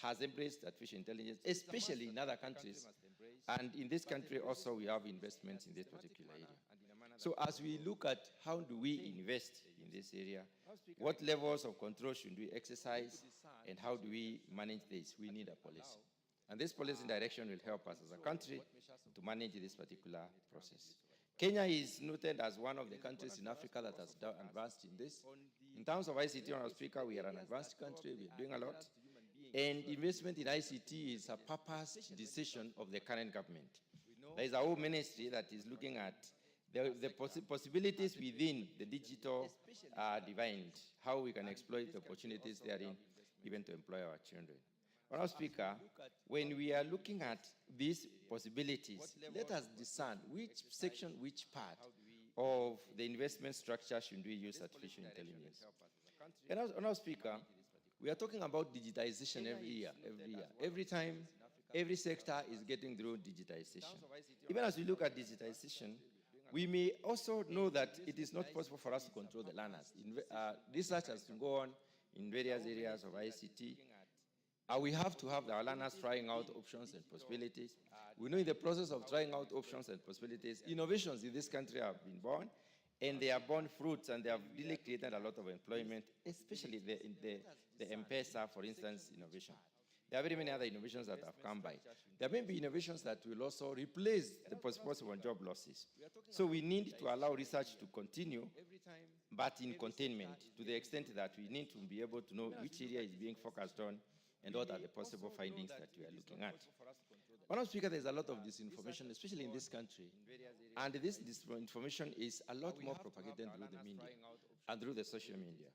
has embraced artificial intelligence, especially in other countries. And in this country also, we have investments in this particular area. So as we look at how do we invest in this area, what levels of control should we exercise, and how do we manage this, we need a policy. And this policy direction will help us as a country to manage this particular process. Kenya is noted as one of the countries in Africa that has advanced in this. In terms of ICT, Honourable Speaker, we are an advanced country, we are doing a lot. And investment in ICT is a purposed decision of the current government. There is a whole ministry that is looking at the possibilities within the digital divide, how we can exploit the opportunities therein, even to employ our children. Honourable Speaker, when we are looking at these possibilities, let us discern which section, which part of the investment structure should we use artificial intelligence. And Honourable Speaker, we are talking about digitization every year. Every time, every sector is getting through digitization. Even as we look at digitization, we may also know that it is not possible for us to control the learners. Research has to go on in various areas of ICT. We have to have our learners trying out options and possibilities. We know in the process of trying out options and possibilities, innovations in this country have been born, and they are born fruits, and they have really created a lot of employment, especially the M-Pesa, for instance, innovation. There are very many other innovations that have come by. There may be innovations that will also replace the possible job losses. So we need to allow research to continue, but in containment, to the extent that we need to be able to know which area is being focused on and what are the possible findings that we are looking at. Honourable Speaker, there's a lot of disinformation, especially in this country. And this disinformation is a lot more propagated through the media and through the social media.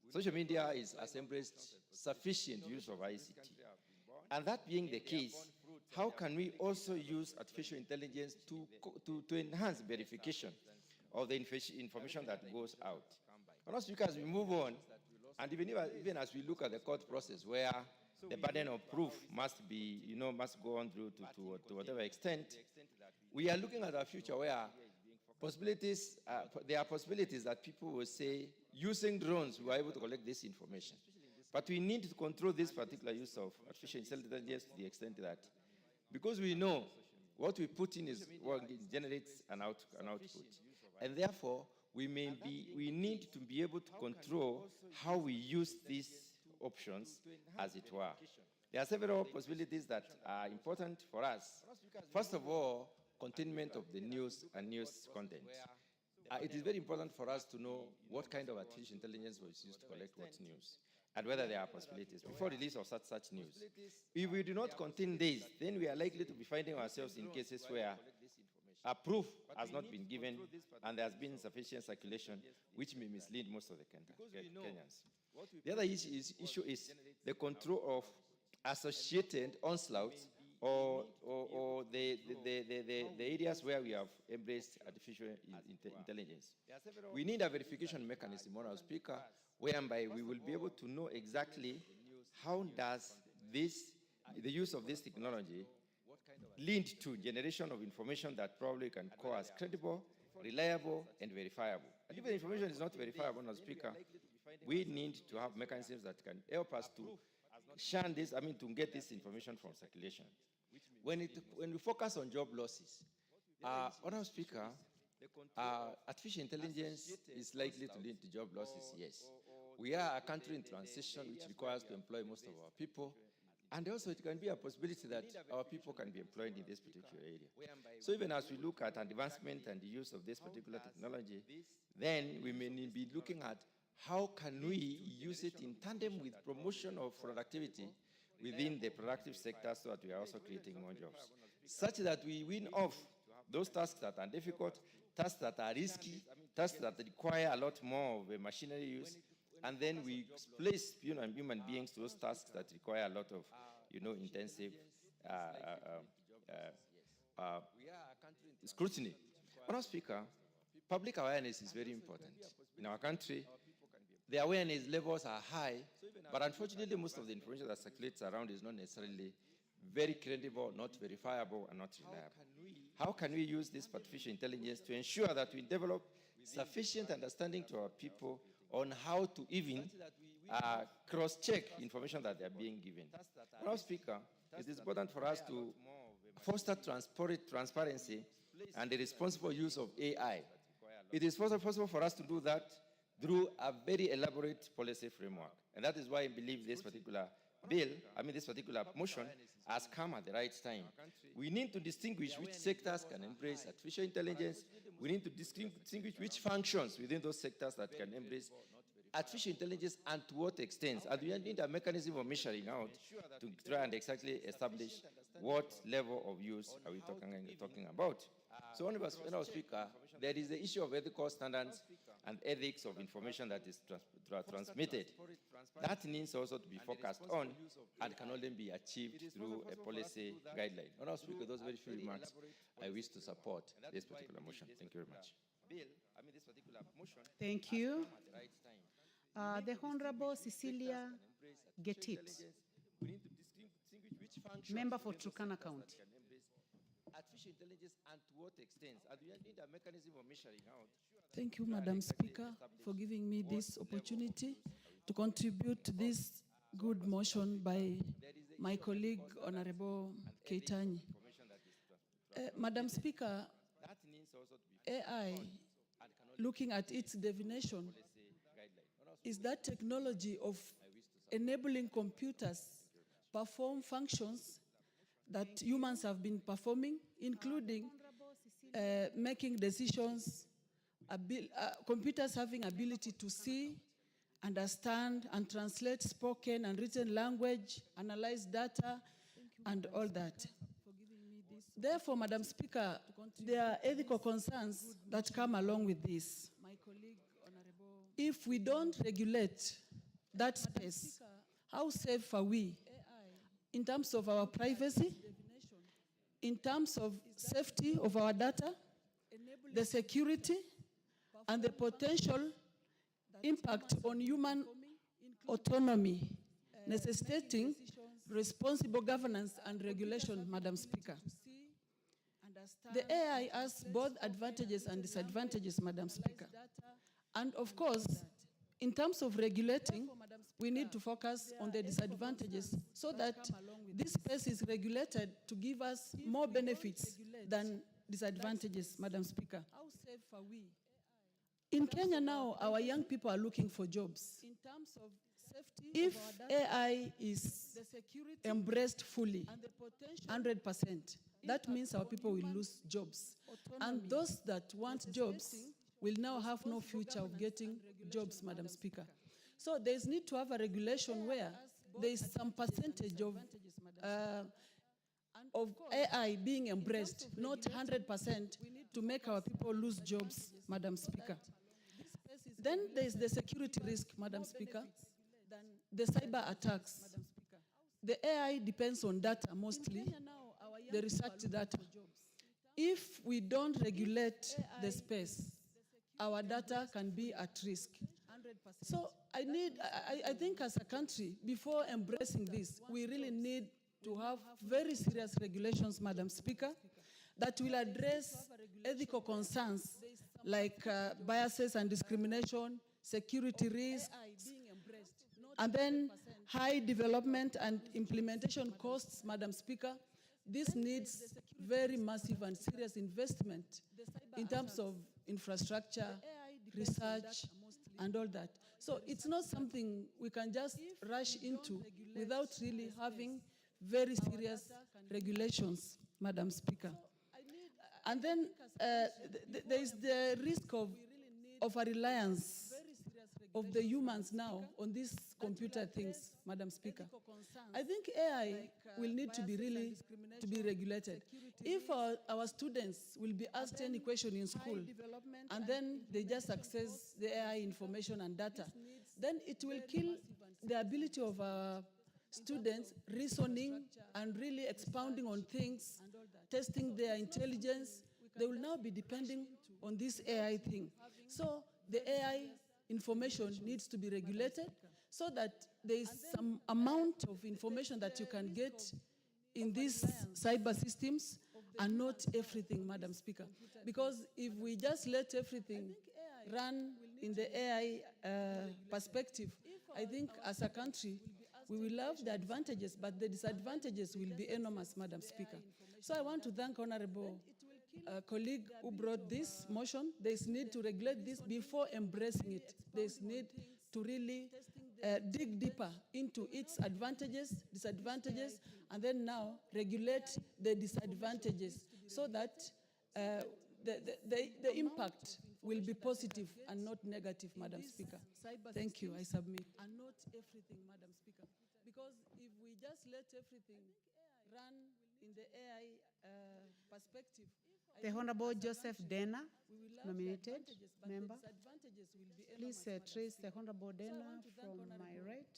Social media has embraced sufficient use of ICT. And that being the case, how can we also use artificial intelligence to enhance verification of the information that goes out? Honourable Speaker, as we move on, and even as we look at the court process where the burden of proof must go on through to whatever extent, we are looking at a future where there are possibilities that people will say, using drones, we are able to collect this information. But we need to control this particular use of artificial intelligence to the extent that, because we know what we put in is what generates an output. And therefore, we need to be able to control how we use these options, as it were. There are several possibilities that are important for us. First of all, containment of the news and news content. It is very important for us to know what kind of artificial intelligence was used to collect what news, and whether there are possibilities before release of such news. If we do not contain this, then we are likely to be finding ourselves in cases where a proof has not been given and there has been sufficient circulation, which may mislead most of the Kenyans. The other issue is the control of associated onslaughts or the areas where we have embraced artificial intelligence. We need a verification mechanism, Honourable Speaker, whereby we will be able to know exactly how does the use of this technology lead to generation of information that probably can call as credible, reliable, and verifiable. And if the information is not verifiable, Honourable Speaker, we need to have mechanisms that can help us to shun this, to get this information from circulation. When we focus on job losses, Honourable Speaker, artificial intelligence is likely to lead to job losses, yes. We are a country in transition which requires to employ most of our people, and also it can be a possibility that our people can be employed in this particular area. So even as we look at advancement and the use of this particular technology, then we may be looking at how can we use it in tandem with promotion of productivity within the productive sector, so that we are also creating more jobs, such that we win off those tasks that are difficult, tasks that are risky, tasks that require a lot more of machinery use, and then we place human beings to those tasks that require a lot of intensive scrutiny. Honourable Speaker, public awareness is very important. In our country, the awareness levels are high, but unfortunately most of the information that circulates around is not necessarily very credible, not verifiable, and not reliable. How can we use this artificial intelligence to ensure that we develop sufficient understanding to our people on how to even cross-check information that they are being given? Honourable Speaker, it is important for us to foster transparency and the responsible use of AI. It is possible for us to do that through a very elaborate policy framework. And that is why I believe this particular bill, this particular motion, has come at the right time. We need to distinguish which sectors can embrace artificial intelligence. We need to distinguish which functions within those sectors that can embrace artificial intelligence and to what extent. And we need a mechanism of measuring out to try and exactly establish what level of use are we talking about. So, Honourable Speaker, there is the issue of ethical standards and ethics of information that is transmitted. That needs also to be focused on and can only be achieved through a policy guideline. Honourable Speaker, those very few remarks, I wish to support this particular motion. Thank you very much. Thank you. The Honourable Cecilia Getit, member for Turkana County. Artificial intelligence and to what extent? And we need a mechanism of measuring out. Thank you, Madam Speaker, for giving me this opportunity to contribute to this good motion by my colleague, Honorable Keitany. Madam Speaker, AI, looking at its definition, is that technology of enabling computers perform functions that humans have been performing, including making decisions, computers having ability to see, understand, and translate spoken and written language, analyze data, and all that. Therefore, Madam Speaker, there are ethical concerns that come along with this. If we don't regulate that space, how safe are we in terms of our privacy, in terms of safety of our data, the security, and the potential impact on human autonomy, necessitating responsible governance and regulation, Madam Speaker? The AI has both advantages and disadvantages, Madam Speaker. And of course, in terms of regulating, we need to focus on the disadvantages so that this space is regulated to give us more benefits than disadvantages, Madam Speaker. How safe are we? In Kenya now, our young people are looking for jobs. In terms of safety If of our data, AI is the security embraced fully, and the potential 100%, that means our people will lose jobs. And those that want jobs will now have no future of getting jobs, Madam Speaker. So there's need to have a regulation where there is some percentage of AI being embraced, not 100% to make our people lose jobs, Madam Speaker. Then there's the security risk, Madam Speaker, the cyber attacks. The AI depends on data mostly, the research data. If we don't regulate the space, our data can be at risk. So I think as a country, before embracing this, we really need to have very serious regulations, Madam Speaker, that will address ethical concerns like biases and discrimination, security risks, and then high development and implementation costs, Madam Speaker. This needs very massive and serious investment in terms of infrastructure, research, and all that. So it's not something we can just rush into without really having very serious regulations, Madam Speaker. And then there is the risk of a reliance of the humans now on these computer things, Madam Speaker. I think AI will need to be regulated. If our students will be asked any question in school and then they just access the AI information and data, then it will kill the ability of our students reasoning and really expounding on things, testing their intelligence. They will now be depending on this AI thing. So the AI information needs to be regulated so that there is some amount of information that you can get in these cyber systems and not everything, Madam Speaker. Because if we just let everything run in the AI perspective, I think as a country, we will have the advantages, but the disadvantages will be enormous, Madam Speaker. So I want to thank Honorable colleague who brought this motion. There's need to regulate this before embracing it. There's need to really dig deeper into its advantages, disadvantages, and then now regulate the disadvantages so that the impact will be positive and not negative, Madam Speaker. Thank you. I submit. And not everything, Madam Speaker. Because if we just let everything run in the AI perspective, The Honorable Joseph Dena, nominated member. Please trace the Honorable Dena from my right.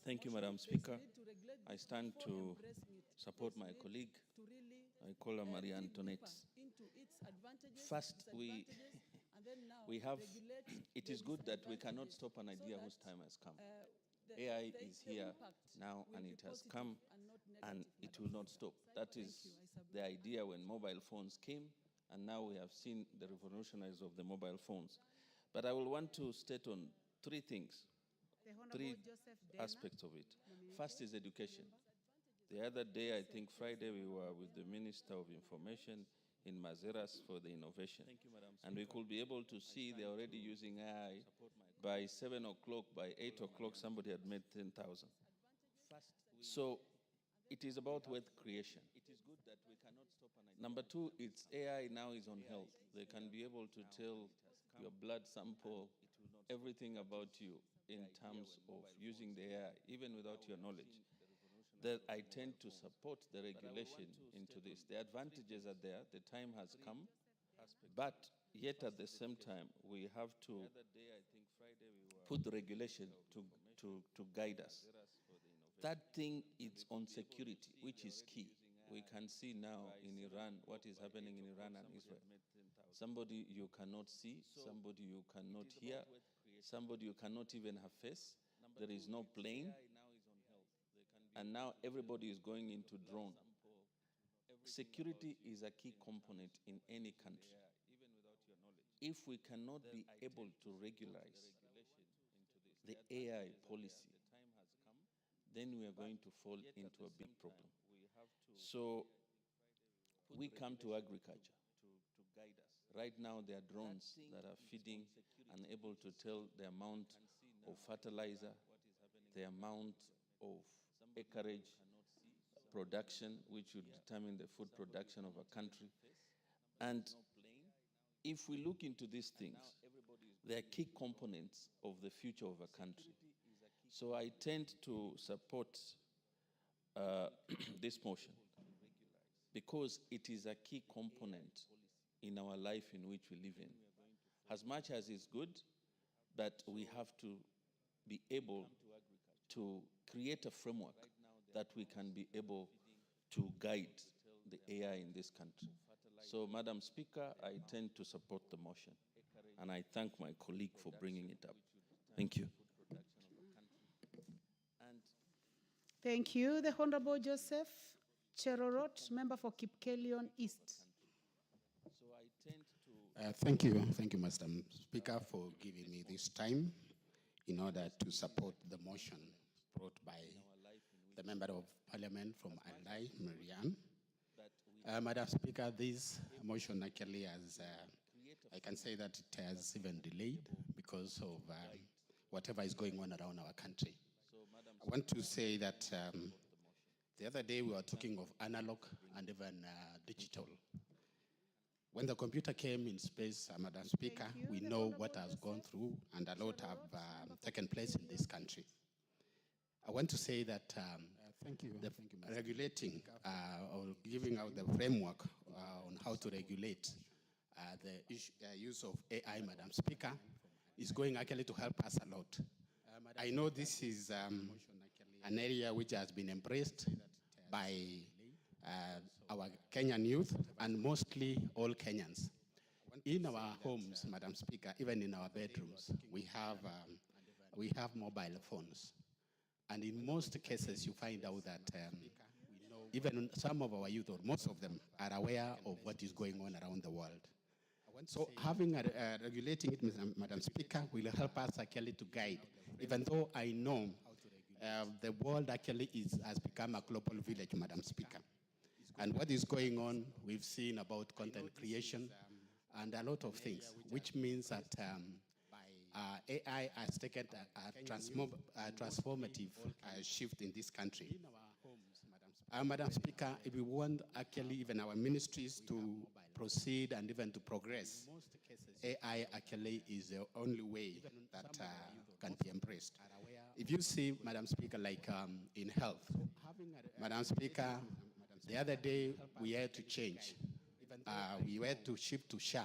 Thank you, Madam Speaker. I stand to support my colleague. I call her Maria Antoinette. First, we have, it is good that we cannot stop an idea whose time has come. AI is here now and it has come and it will not stop. That is the idea when mobile phones came, and now we have seen the revolutionaries of the mobile phones. But I will want to state on three things, three aspects of it. First is education. The other day, I think Friday, we were with the Minister of Information in Mazeras for the innovation. And we could be able to see they're already using AI. By 7 o'clock, by 8 o'clock, somebody had made 10,000. So it is about wealth creation. Number two, it's AI now is on health. They can be able to tell your blood sample, everything about you in terms of using the AI, even without your knowledge. That I tend to support the regulation into this. The advantages are there, the time has come, but yet at the same time, we have to put the regulation to guide us. Third thing is on security, which is key. We can see now in Iran what is happening in Iran and Israel. Somebody you cannot see, somebody you cannot hear, somebody you cannot even have face. There is no plane. And now everybody is going into drone. Security is a key component in any country. If we cannot be able to regularize the AI policy, then we are going to fall into a big problem. So we come to agriculture. Right now, there are drones that are feeding and able to tell the amount of fertilizer, the amount of acreage production, which would determine the food production of a country. And if we look into these things, they are key components of the future of a country. So I tend to support this motion because it is a key component in our life in which we live in. As much as it's good, but we have to be able to create a framework that we can be able to guide the AI in this country. So, Madam Speaker, I tend to support the motion, and I thank my colleague for bringing it up. Thank you. Thank you. The Honorable Joseph Cherorot, member for Kipkelion East. Thank you, Mr. Speaker, for giving me this time in order to support the motion brought by the Member of Parliament from Alai, Marianne. Madam Speaker, this motion actually has, I can say that it has even delayed because of whatever is going on around our country. I want to say that the other day we were talking of analog and even digital. When the computer came in space, Madam Speaker, we know what has gone through and a lot have taken place in this country. I want to say that regulating or giving out the framework on how to regulate the use of AI, Madam Speaker, is going actually to help us a lot. I know this is an area which has been embraced by our Kenyan youth and mostly all Kenyans. In our homes, Madam Speaker, even in our bedrooms, we have mobile phones. And in most cases, you find out that even some of our youth, or most of them, are aware of what is going on around the world. So having regulating it, Madam Speaker, will help us actually to guide, even though I know the world actually has become a global village, Madam Speaker. And what is going on, we've seen about content creation and a lot of things, which means that AI has taken a transformative shift in this country. Madam Speaker, if we want actually even our ministries to proceed and even to progress, AI actually is the only way that can be embraced. If you see, Madam Speaker, like in health, Madam Speaker, the other day we had to change. We had to shift to SHA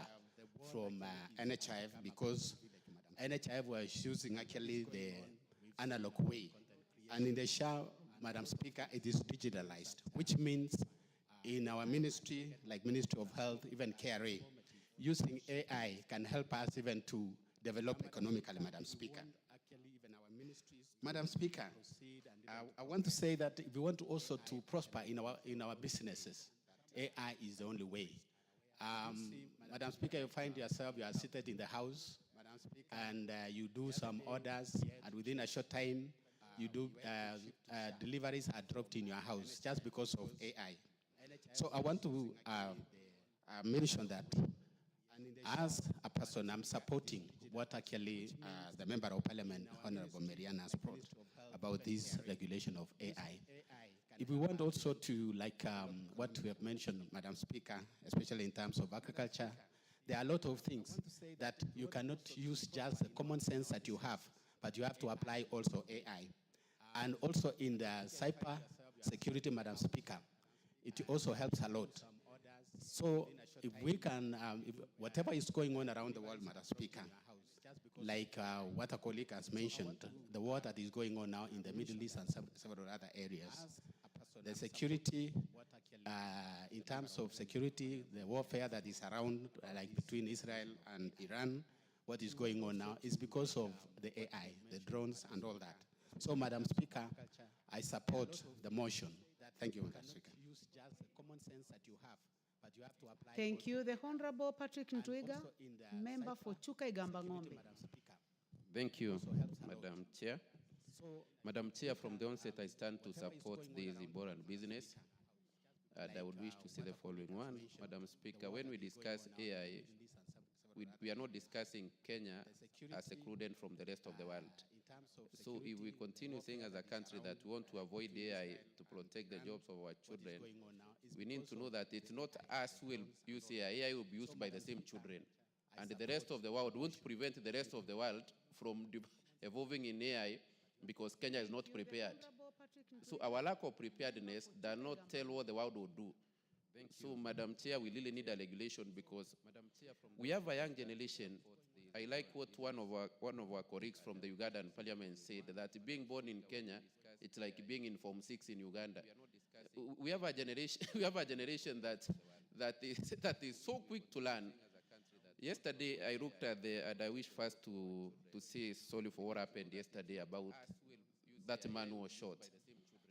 from NHIF because NHIF was using actually the analog way. And in the SHA, Madam Speaker, it is digitalized, which means in our ministry, like Ministry of Health, even KRA, using AI can help us even to develop economically, Madam Speaker. Madam Speaker, I want to say that if we want to also to prosper in our businesses, AI is the only way. Madam Speaker, you find yourself, you are seated in the house, and you do some orders, and within a short time, you do deliveries are dropped in your house just because of AI. So I want to mention that as a person, I'm supporting what actually the Member of Parliament, Honorable Marianne, has brought about this regulation of AI. If we want also to, like what we have mentioned, Madam Speaker, especially in terms of agriculture, there are a lot of things that you cannot use just the common sense that you have, but you have to apply also AI. And also in the cyber security, Madam Speaker, it also helps a lot. So if we can, if whatever is going on around the world, Madam Speaker, like what a colleague has mentioned, the war that is going on now in the Middle East and several other areas, the security, in terms of security, the warfare that is around, like between Israel and Iran, what is going on now is because of the AI, the drones and all that. So, Madam Speaker, I support the motion. Thank you, Madam Speaker. Thank you. The Honorable Patrick Ntwiga, member for Chuka Igamba Ng'ombe. Thank you, Madam Chair. Madam Chair, from the onset, I stand to support this Ebola business. And I would wish to say the following one, Madam Speaker. When we discuss AI, we are not discussing Kenya as excluded from the rest of the world. So if we continue saying as a country that we want to avoid AI to protect the jobs of our children, we need to know that it's not us who will use AI. AI will be used by the same children. And the rest of the world won't prevent the rest of the world from evolving in AI because Kenya is not prepared. So our lack of preparedness does not tell what the world will do. So, Madam Chair, we really need a regulation because we have a young generation. I like what one of our colleagues from the Ugandan parliament said, that being born in Kenya, it's like being in Form 6 in Uganda. We have a generation that is so quick to learn. Yesterday, I looked at and I wish first to say sorry for what happened yesterday about that man who was shot.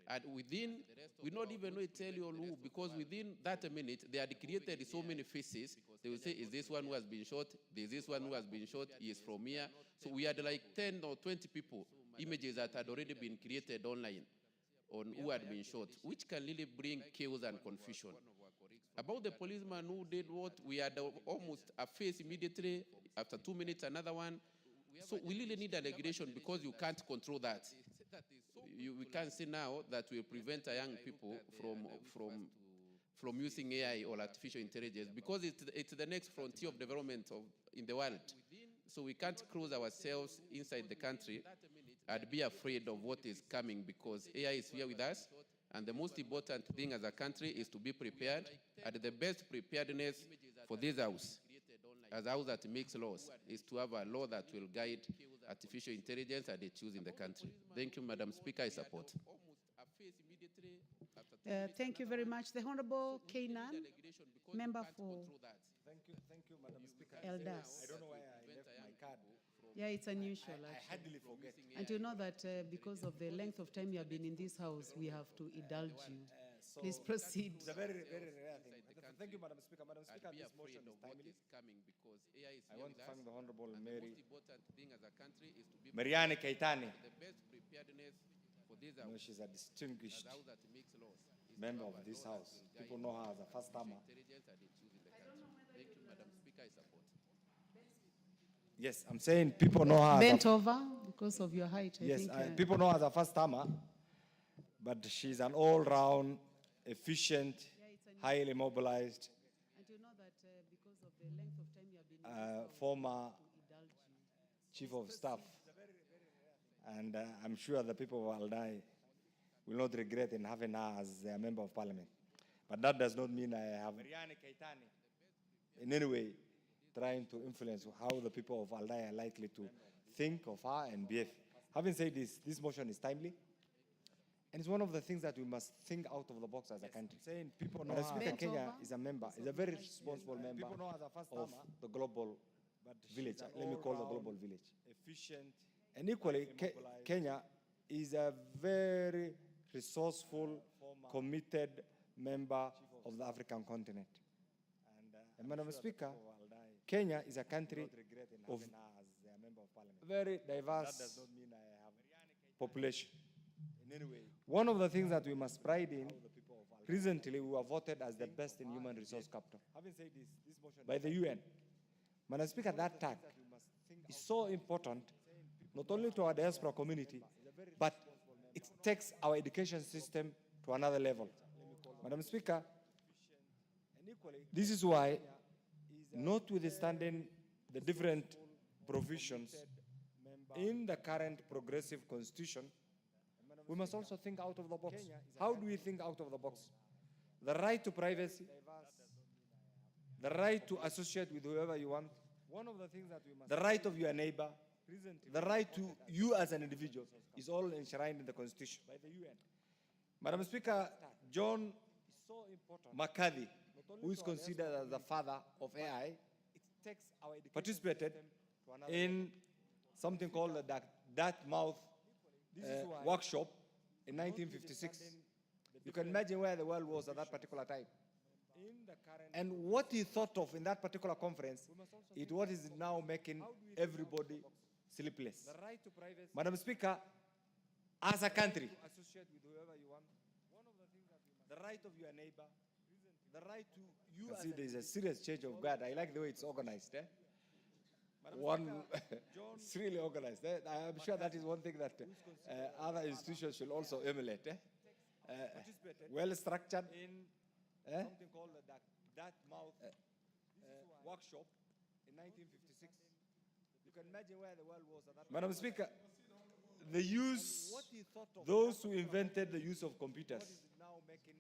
And we not even know tell you who, because within that minute, they had created so many faces. They will say, is this one who has been shot? Is this one who has been shot? He is from here. So we had like 10 or 20 people, images that had already been created online on who had been shot, which can really bring chaos and confusion. About the policeman who did what, we had almost a face immediately, after 2 minutes, another one. So we really need a regulation because you can't control that. We can't say now that will prevent young people from using AI or artificial intelligence because it's the next frontier of development in the world. So we can't close ourselves inside the country and be afraid of what is coming because AI is here with us. And the most important thing as a country is to be prepared. And the best preparedness for this house, as a house that makes laws, is to have a law that will guide artificial intelligence and its use in the country. Thank you, Madam Speaker. I support. Thank you very much. The Honorable Kainan, member for Thank you, Madam Speaker. Elders. I don't know why I left my card. Yeah, it's unusual. I hardly forget. And you know that because of the length of time you have been in this house, we have to indulge you. Please proceed. It's a very, very rare thing. Thank you, Madam Speaker. Madam Speaker, this motion is timely. I want to thank the Honorable Mariane Keitani. You know, she's a distinguished member of this house. People know her as a first-timer. Yes, I'm saying people know her. Bent over because of your height. Yes, I think, people know her as a first-timer, but she's an all-round, efficient, highly mobilized, former chief of staff. And I'm sure the people of Aldai will not regret in having her as their member of parliament. But that does not mean I have in any way trying to influence how the people of Aldai are likely to think of her and behave. Having said this motion is timely. And it's one of the things that we must think out of the box as a country. Saying people know Speaker, Kenya is a member, is a very responsible member of the global village. Let me call the global village. Efficient. And equally, Kenya is a very resourceful, committed member of the African continent. And Madam Speaker, Kenya is a country of very diverse population. One of the things that we must pride in, recently we were voted as the best in human resource capital by the UN. Madam Speaker, that tag is so important, not only to our diaspora community, but it takes our education system to another level. Madam Speaker, this is why, notwithstanding the different provisions in the current progressive constitution, we must also think out of the box. How do we think out of the box? The right to privacy, the right to associate with whoever you want, the right of your neighbor, the right to you as an individual is all enshrined in the Constitution. Madam Speaker, John McCarthy, who is considered as the father of AI, participated in something called the Dartmouth workshop in 1956. You can imagine where the world was at that particular time. And what he thought of in that particular conference is what is now making everybody sleepless. Madam Speaker, as a country, associate with whoever you want, the right of your neighbor, the right to you. See, there's a serious change of guard. I like the way it's organized. It's really organized. I'm sure that is one thing that other institutions should also emulate. Well structured. In something called the Dartmouth workshop in 1956. You can imagine where the world was at that time. Madam Speaker, those who invented the use of computers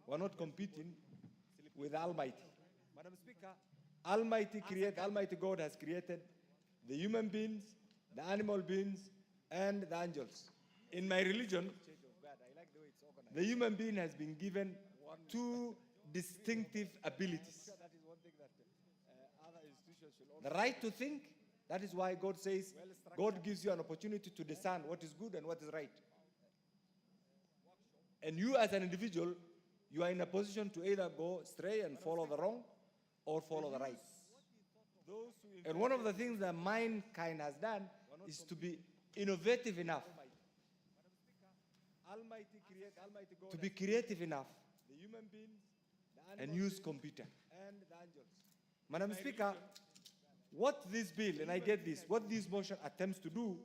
were not competing with Almighty. Madam Speaker, Almighty God has created the human beings, the animal beings, and the angels. In my religion, the human being has been given two distinctive abilities. The right to think, that is why God says, God gives you an opportunity to discern what is good and what is right. And you as an individual, you are in a position to either go astray and follow the wrong or follow the right. And one of the things that mankind has done is to be innovative enough, to be creative enough, and use computer. Madam Speaker, what this bill, and I get this, what this motion attempts to do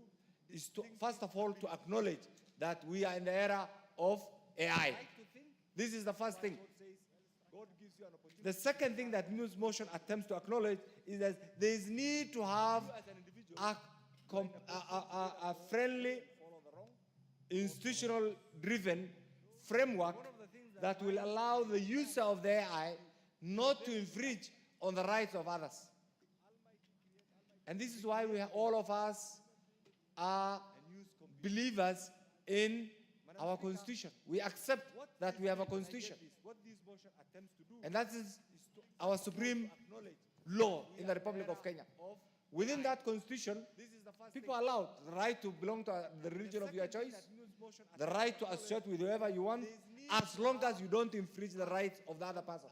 is to, first of all, to acknowledge that we are in the era of AI. This is the first thing. The second thing that this motion attempts to acknowledge is that there is need to have a friendly, institutional-driven framework that will allow the user of the AI not to infringe on the rights of others. And this is why all of us are believers in our constitution. We accept that we have a constitution. And that is our supreme law in the Republic of Kenya. Within that constitution, people are allowed the right to belong to the religion of your choice, the right to associate with whoever you want, as long as you don't infringe the rights of the other person.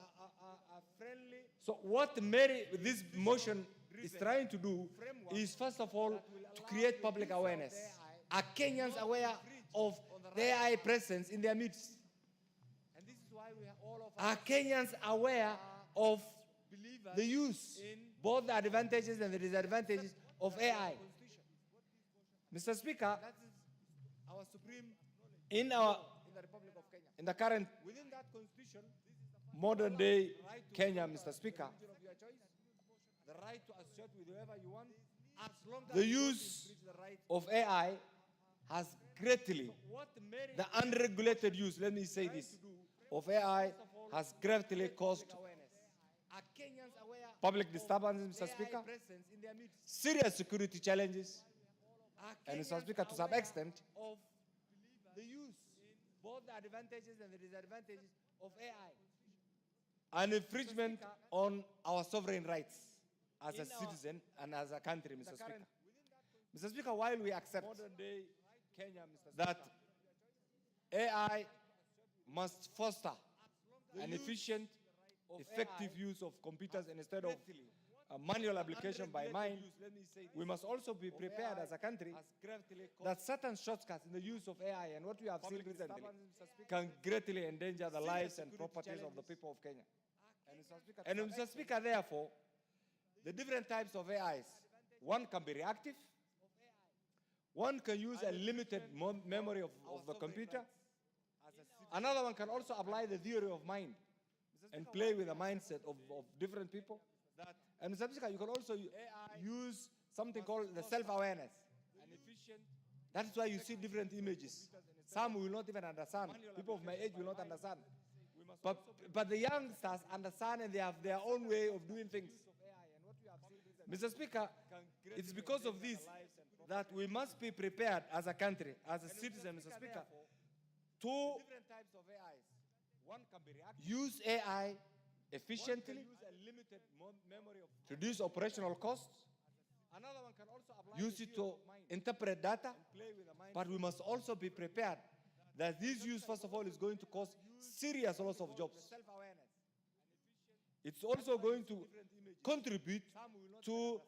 So what this motion is trying to do is, first of all, to create public awareness. Are Kenyans aware of the AI presence in their midst? Are Kenyans aware of the use, both the advantages and the disadvantages of AI? Mr. Speaker, in the current modern day Kenya, Mr. Speaker, the use of AI has greatly, the unregulated use, let me say this, of AI has greatly caused public disturbances, Mr. Speaker, serious security challenges, and Mr. Speaker, to some extent, the use, both the advantages and the disadvantages of AI, an infringement on our sovereign rights as a citizen and as a country, Mr. Speaker. Mr. Speaker, while we accept that AI must foster an efficient, effective use of computers instead of manual application by mind, we must also be prepared as a country that certain shortcuts in the use of AI and what we have seen recently can greatly endanger the lives and properties of the people of Kenya. And Mr. Speaker, therefore, the different types of AIs, one can be reactive, one can use a limited memory of the computer, another one can also apply the theory of mind and play with the mindset of different people. And Mr. Speaker, you can also use something called the self-awareness. That's why you see different images. Some will not even understand. People of my age will not understand. But the youngsters understand, and they have their own way of doing things. Mr. Speaker, it's because of this that we must be prepared as a country, as a citizen, Mr. Speaker, to use AI efficiently, reduce operational costs, use it to interpret data, but we must also be prepared that this use, first of all, is going to cause serious loss of jobs. It's also going to contribute to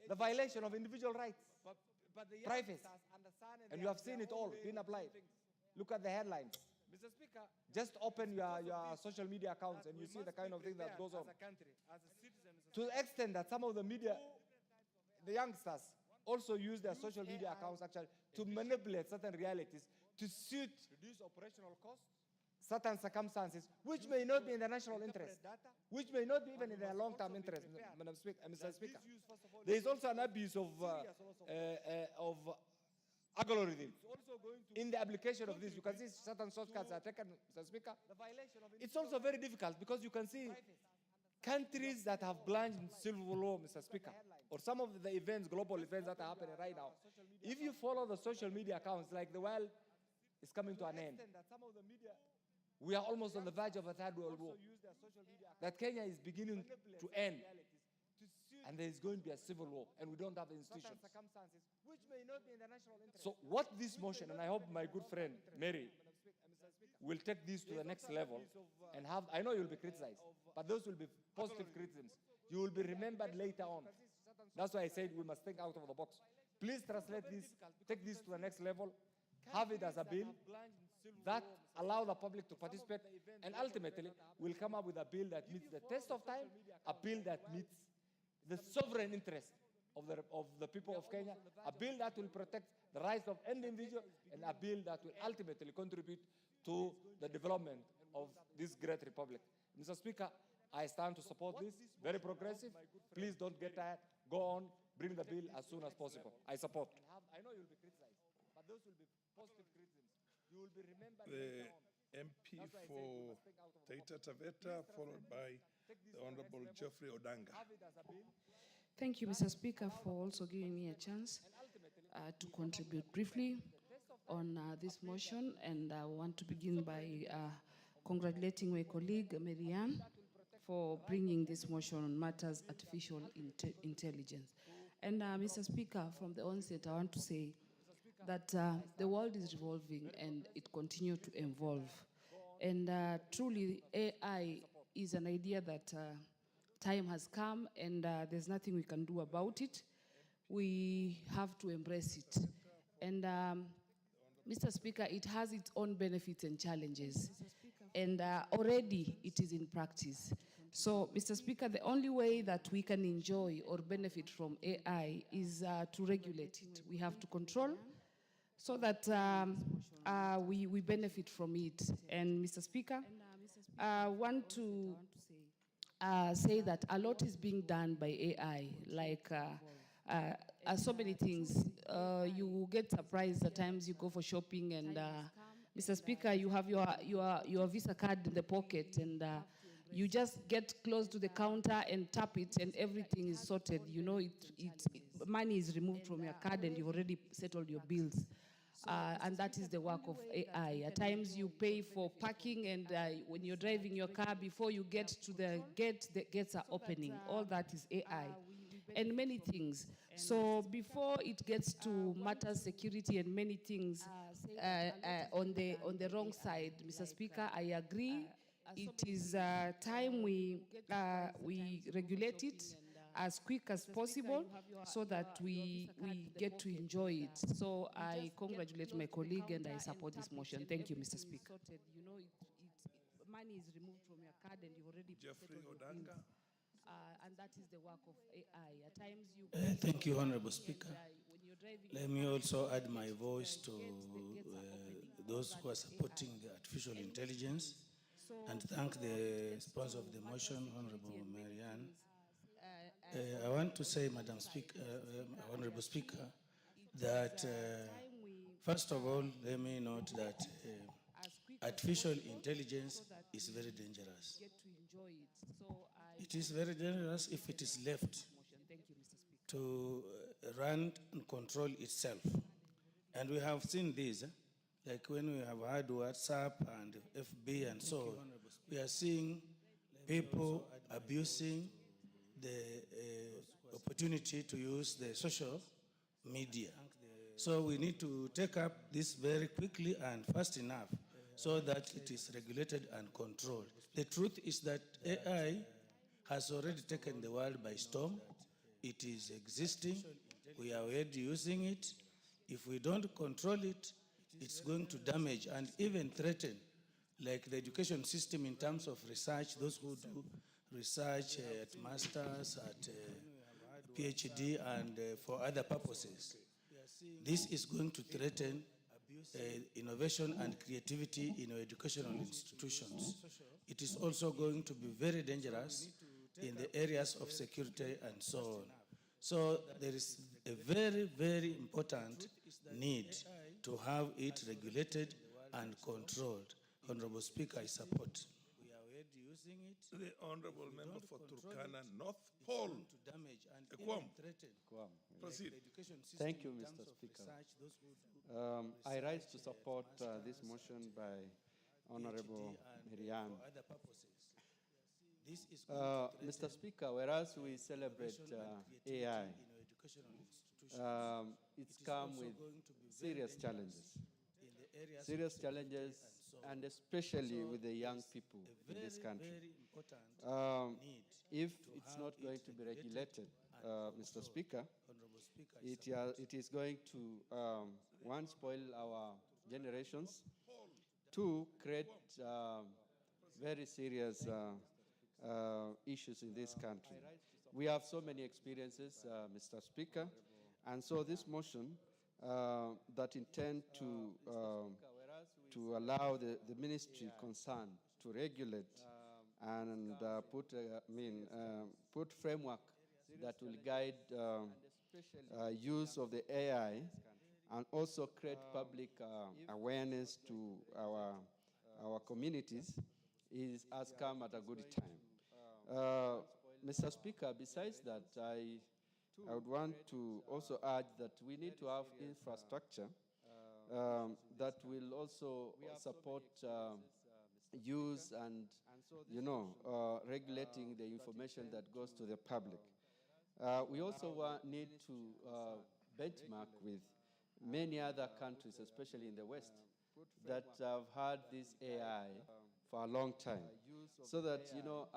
the violation of individual rights. privacy. And you have seen it all being applied. Look at the headlines. Mr. Speaker, Just open your social media accounts and you see the kind of thing that goes on. as a country, as a citizen, Mr. To the extent that some of the media, the youngsters, also use their social media accounts actually to manipulate certain realities to suit reduce operational costs, certain circumstances which may not be in the national interest, which may not be even in their long-term interest, Madam Speaker, Mr. Speaker. There is also an abuse of algorithms. In the application of this, you can see certain shortcuts are taken, Mr. Speaker. It's also very difficult because you can see countries that have plunged in civil war, Mr. Speaker, or some of the events, global events that are happening right now. If you follow the social media accounts, like the world is coming to an end. We are almost on the verge of a third world war. That Kenya is beginning to end. And there is going to be a civil war, and we don't have institutions. So what this motion, and I hope my good friend Mary will take this to the next level and have, I know you'll be criticized, but those will be positive criticisms. You will be remembered later on. That's why I said we must think out of the box. Please translate this, take this to the next level, have it as a bill that allow the public to participate, and ultimately we'll come up with a bill that meets the test of time, a bill that meets the sovereign interest of the people of Kenya, a bill that will protect the rights of any individual, and a bill that will ultimately contribute to the development of this great republic. Mr. Speaker, I stand to support this, very progressive. Please don't get tired. Go on, bring the bill as soon as possible. I support. I know you'll be criticized, but those will be positive criticisms. You will be remembered later on. MP for Taita Taveta, followed by the Honorable Geoffrey Odanga. Thank you, Mr. Speaker, for also giving me a chance to contribute briefly on this motion. And I want to begin by congratulating my colleague, Marianne, for bringing this motion on matters artificial intelligence. And Mr. Speaker, from the onset, I want to say that the world is revolving and it continues to evolve. And truly, AI is an idea that time has come, and there's nothing we can do about it. We have to embrace it. And Mr. Speaker, it has its own benefits and challenges. And already it is in practice. So, Mr. Speaker, the only way that we can enjoy or benefit from AI is to regulate it. We have to control so that we benefit from it. And Mr. Speaker, I want to say that a lot is being done by AI, like so many things. You get surprised at times you go for shopping and Mr. Speaker, you have your Visa card in the pocket and you just get close to the counter and tap it and everything is sorted. You know, money is removed from your card and you've already settled your bills. And that is the work of AI. At times you pay for parking and when you're driving your car, before you get to the gate, the gates are opening. All that is AI. And many things. So before it gets to matters security and many things on the wrong side, Mr. Speaker, I agree. It is time we regulate it as quick as possible so that we get to enjoy it. So I congratulate my colleague and I support this motion. Thank you, Mr. Speaker. You know, money is removed from your card and you've already Geoffrey Odanga. And that is the work of AI. At times you thank you, Honorable Speaker. Let me also add my voice to those who are supporting the artificial intelligence and thank the sponsor of the motion, Honorable Marianne. I want to say, Madam Speaker, Honorable Speaker, that first of all, let me note that artificial intelligence is very dangerous. It is very dangerous if it is left to run and control itself. And we have seen this, like when we have had WhatsApp and FB and so on, we are seeing people abusing the opportunity to use the social media. So we need to take up this very quickly and fast enough so that it is regulated and controlled. The truth is that AI has already taken the world by storm. It is existing. We are already using it. If we don't control it, it's going to damage and even threaten, like the education system in terms of research, those who do research at masters, at PhD, and for other purposes. This is going to threaten innovation and creativity in our educational institutions. It is also going to be very dangerous in the areas of security and so on. So there is a very, very important need to have it regulated and controlled. Honorable Speaker, I support. We are already using it. The Honorable Member for Turkana North Pole. Equam. Proceed. Thank you, Mr. Speaker. I rise to support this motion by Honorable Miriam. Mr. Speaker, whereas we celebrate AI, it's come with serious challenges. Serious challenges, and especially with the young people in this country. If it's not going to be regulated, Mr. Speaker, it is going to, one, spoil our generations, two, create very serious issues in this country. We have so many experiences, Mr. Speaker, and so this motion that intend to allow the ministry concerned to regulate and put framework that will guide use of the AI and also create public awareness to our communities has come at a good time. Mr. Speaker, besides that, I would want to also add that we need to have infrastructure that will also support use and, regulating the information that goes to the public. We also need to benchmark with many other countries, especially in the West, that have had this AI for a long time, so that,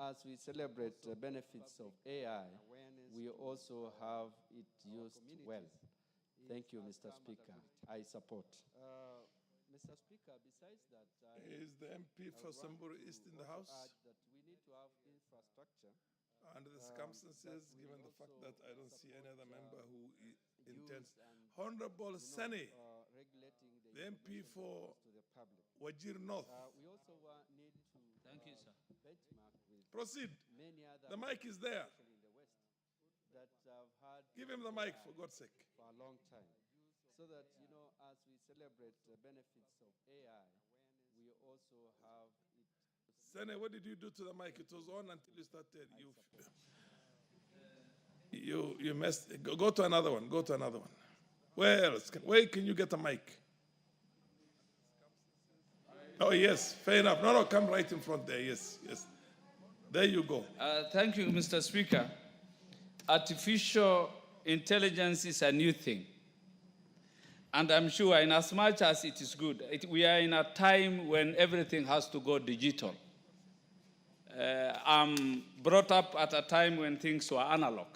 as we celebrate the benefits of AI, we also have it used well. Thank you, Mr. Speaker. I support. Mr. Speaker, besides that, is the MP for Samburu East in the House? That we need to have infrastructure. Under the circumstances, given the fact that I don't see any other member who intends. Honorable Sani, the MP for Wajir North. We also need to thank you, sir. Benchmark with proceed. Many other the mic is there. In the West, that have had give him the mic for God's sake. For a long time, so that as we celebrate the benefits of AI, we also have it. Sene, what did you do to the mic? It was on until you started. You messed. Go to another one. Go to another one. Where else? Where can you get a mic? Oh, yes. Fair enough. No, come right in front there. Yes. There you go. Thank you, Mr. Speaker. Artificial intelligence is a new thing. And I'm sure in as much as it is good, we are in a time when everything has to go digital. I'm brought up at a time when things were analog.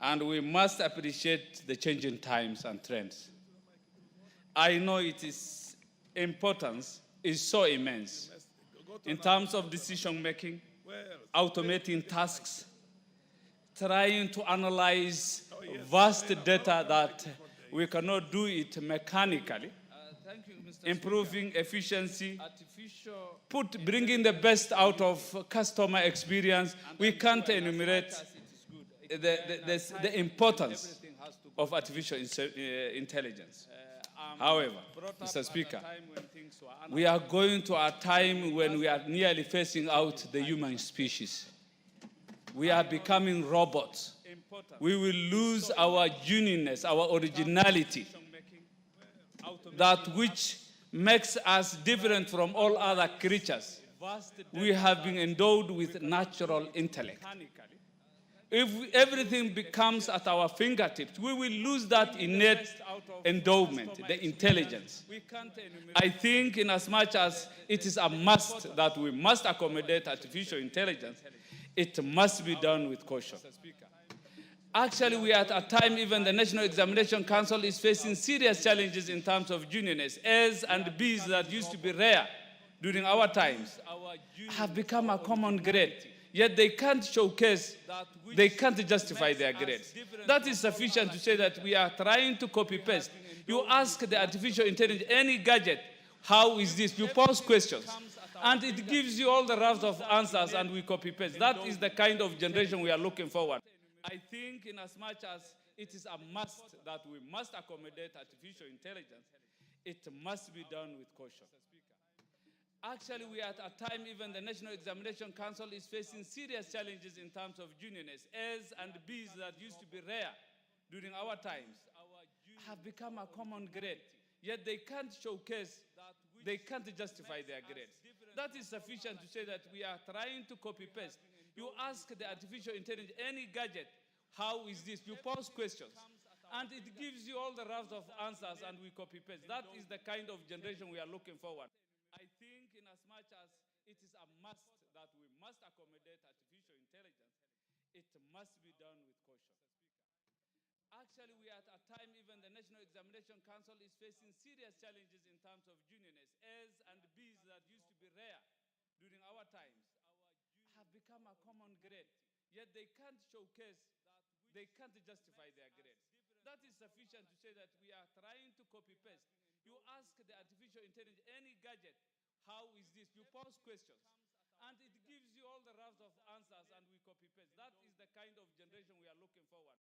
And we must appreciate the changing times and trends. I know its importance is so immense in terms of decision making, automating tasks, trying to analyze vast data that we cannot do it mechanically, improving efficiency, bringing the best out of customer experience. We can't enumerate the importance of artificial intelligence. However, Mr. Speaker, we are going to a time when we are nearly phasing out the human species. We are becoming robots. We will lose our uniqueness, our originality, that which makes us different from all other creatures. We have been endowed with natural intellect. If everything becomes at our fingertips, we will lose that innate endowment, the intelligence. I think in as much as it is a must that we must accommodate artificial intelligence, it must be done with caution. Actually, we are at a time even the National Examination Council is facing serious challenges in terms of juniorness. A's and B's that used to be rare during our times have become a common grade. Yet they can't showcase, they can't justify their grades. That is sufficient to say that we are trying to copy-paste. You ask the artificial intelligence, any gadget, how is this? You pose questions. And it gives you all the raft of answers and we copy-paste. That is the kind of generation we are looking forward. I think in as much as it is a must that we must accommodate artificial intelligence, it must be done with caution. Actually, we are at a time even the National Examination Council is facing serious challenges in terms of juniorness. A's and B's that used to be rare during our times have become a common grade. Yet they can't showcase, they can't justify their grades. That is sufficient to say that we are trying to copy-paste. You ask the artificial intelligence, any gadget, how is this? You pose questions. And it gives you all the raft of answers and we copy-paste. That is the kind of generation we are looking forward. I think in as much as it is a must that we must accommodate artificial intelligence, it must be done with caution. Actually, we are at a time even the National Examination Council is facing serious challenges in terms of juniorness. A's and B's that used to be rare during our times have become a common grade. Yet they can't showcase, they can't justify their grades. That is sufficient to say that we are trying to copy-paste. You ask the artificial intelligence, any gadget, how is this? You pose questions. And it gives you all the raft of answers and we copy-paste. That is the kind of generation we are looking forward.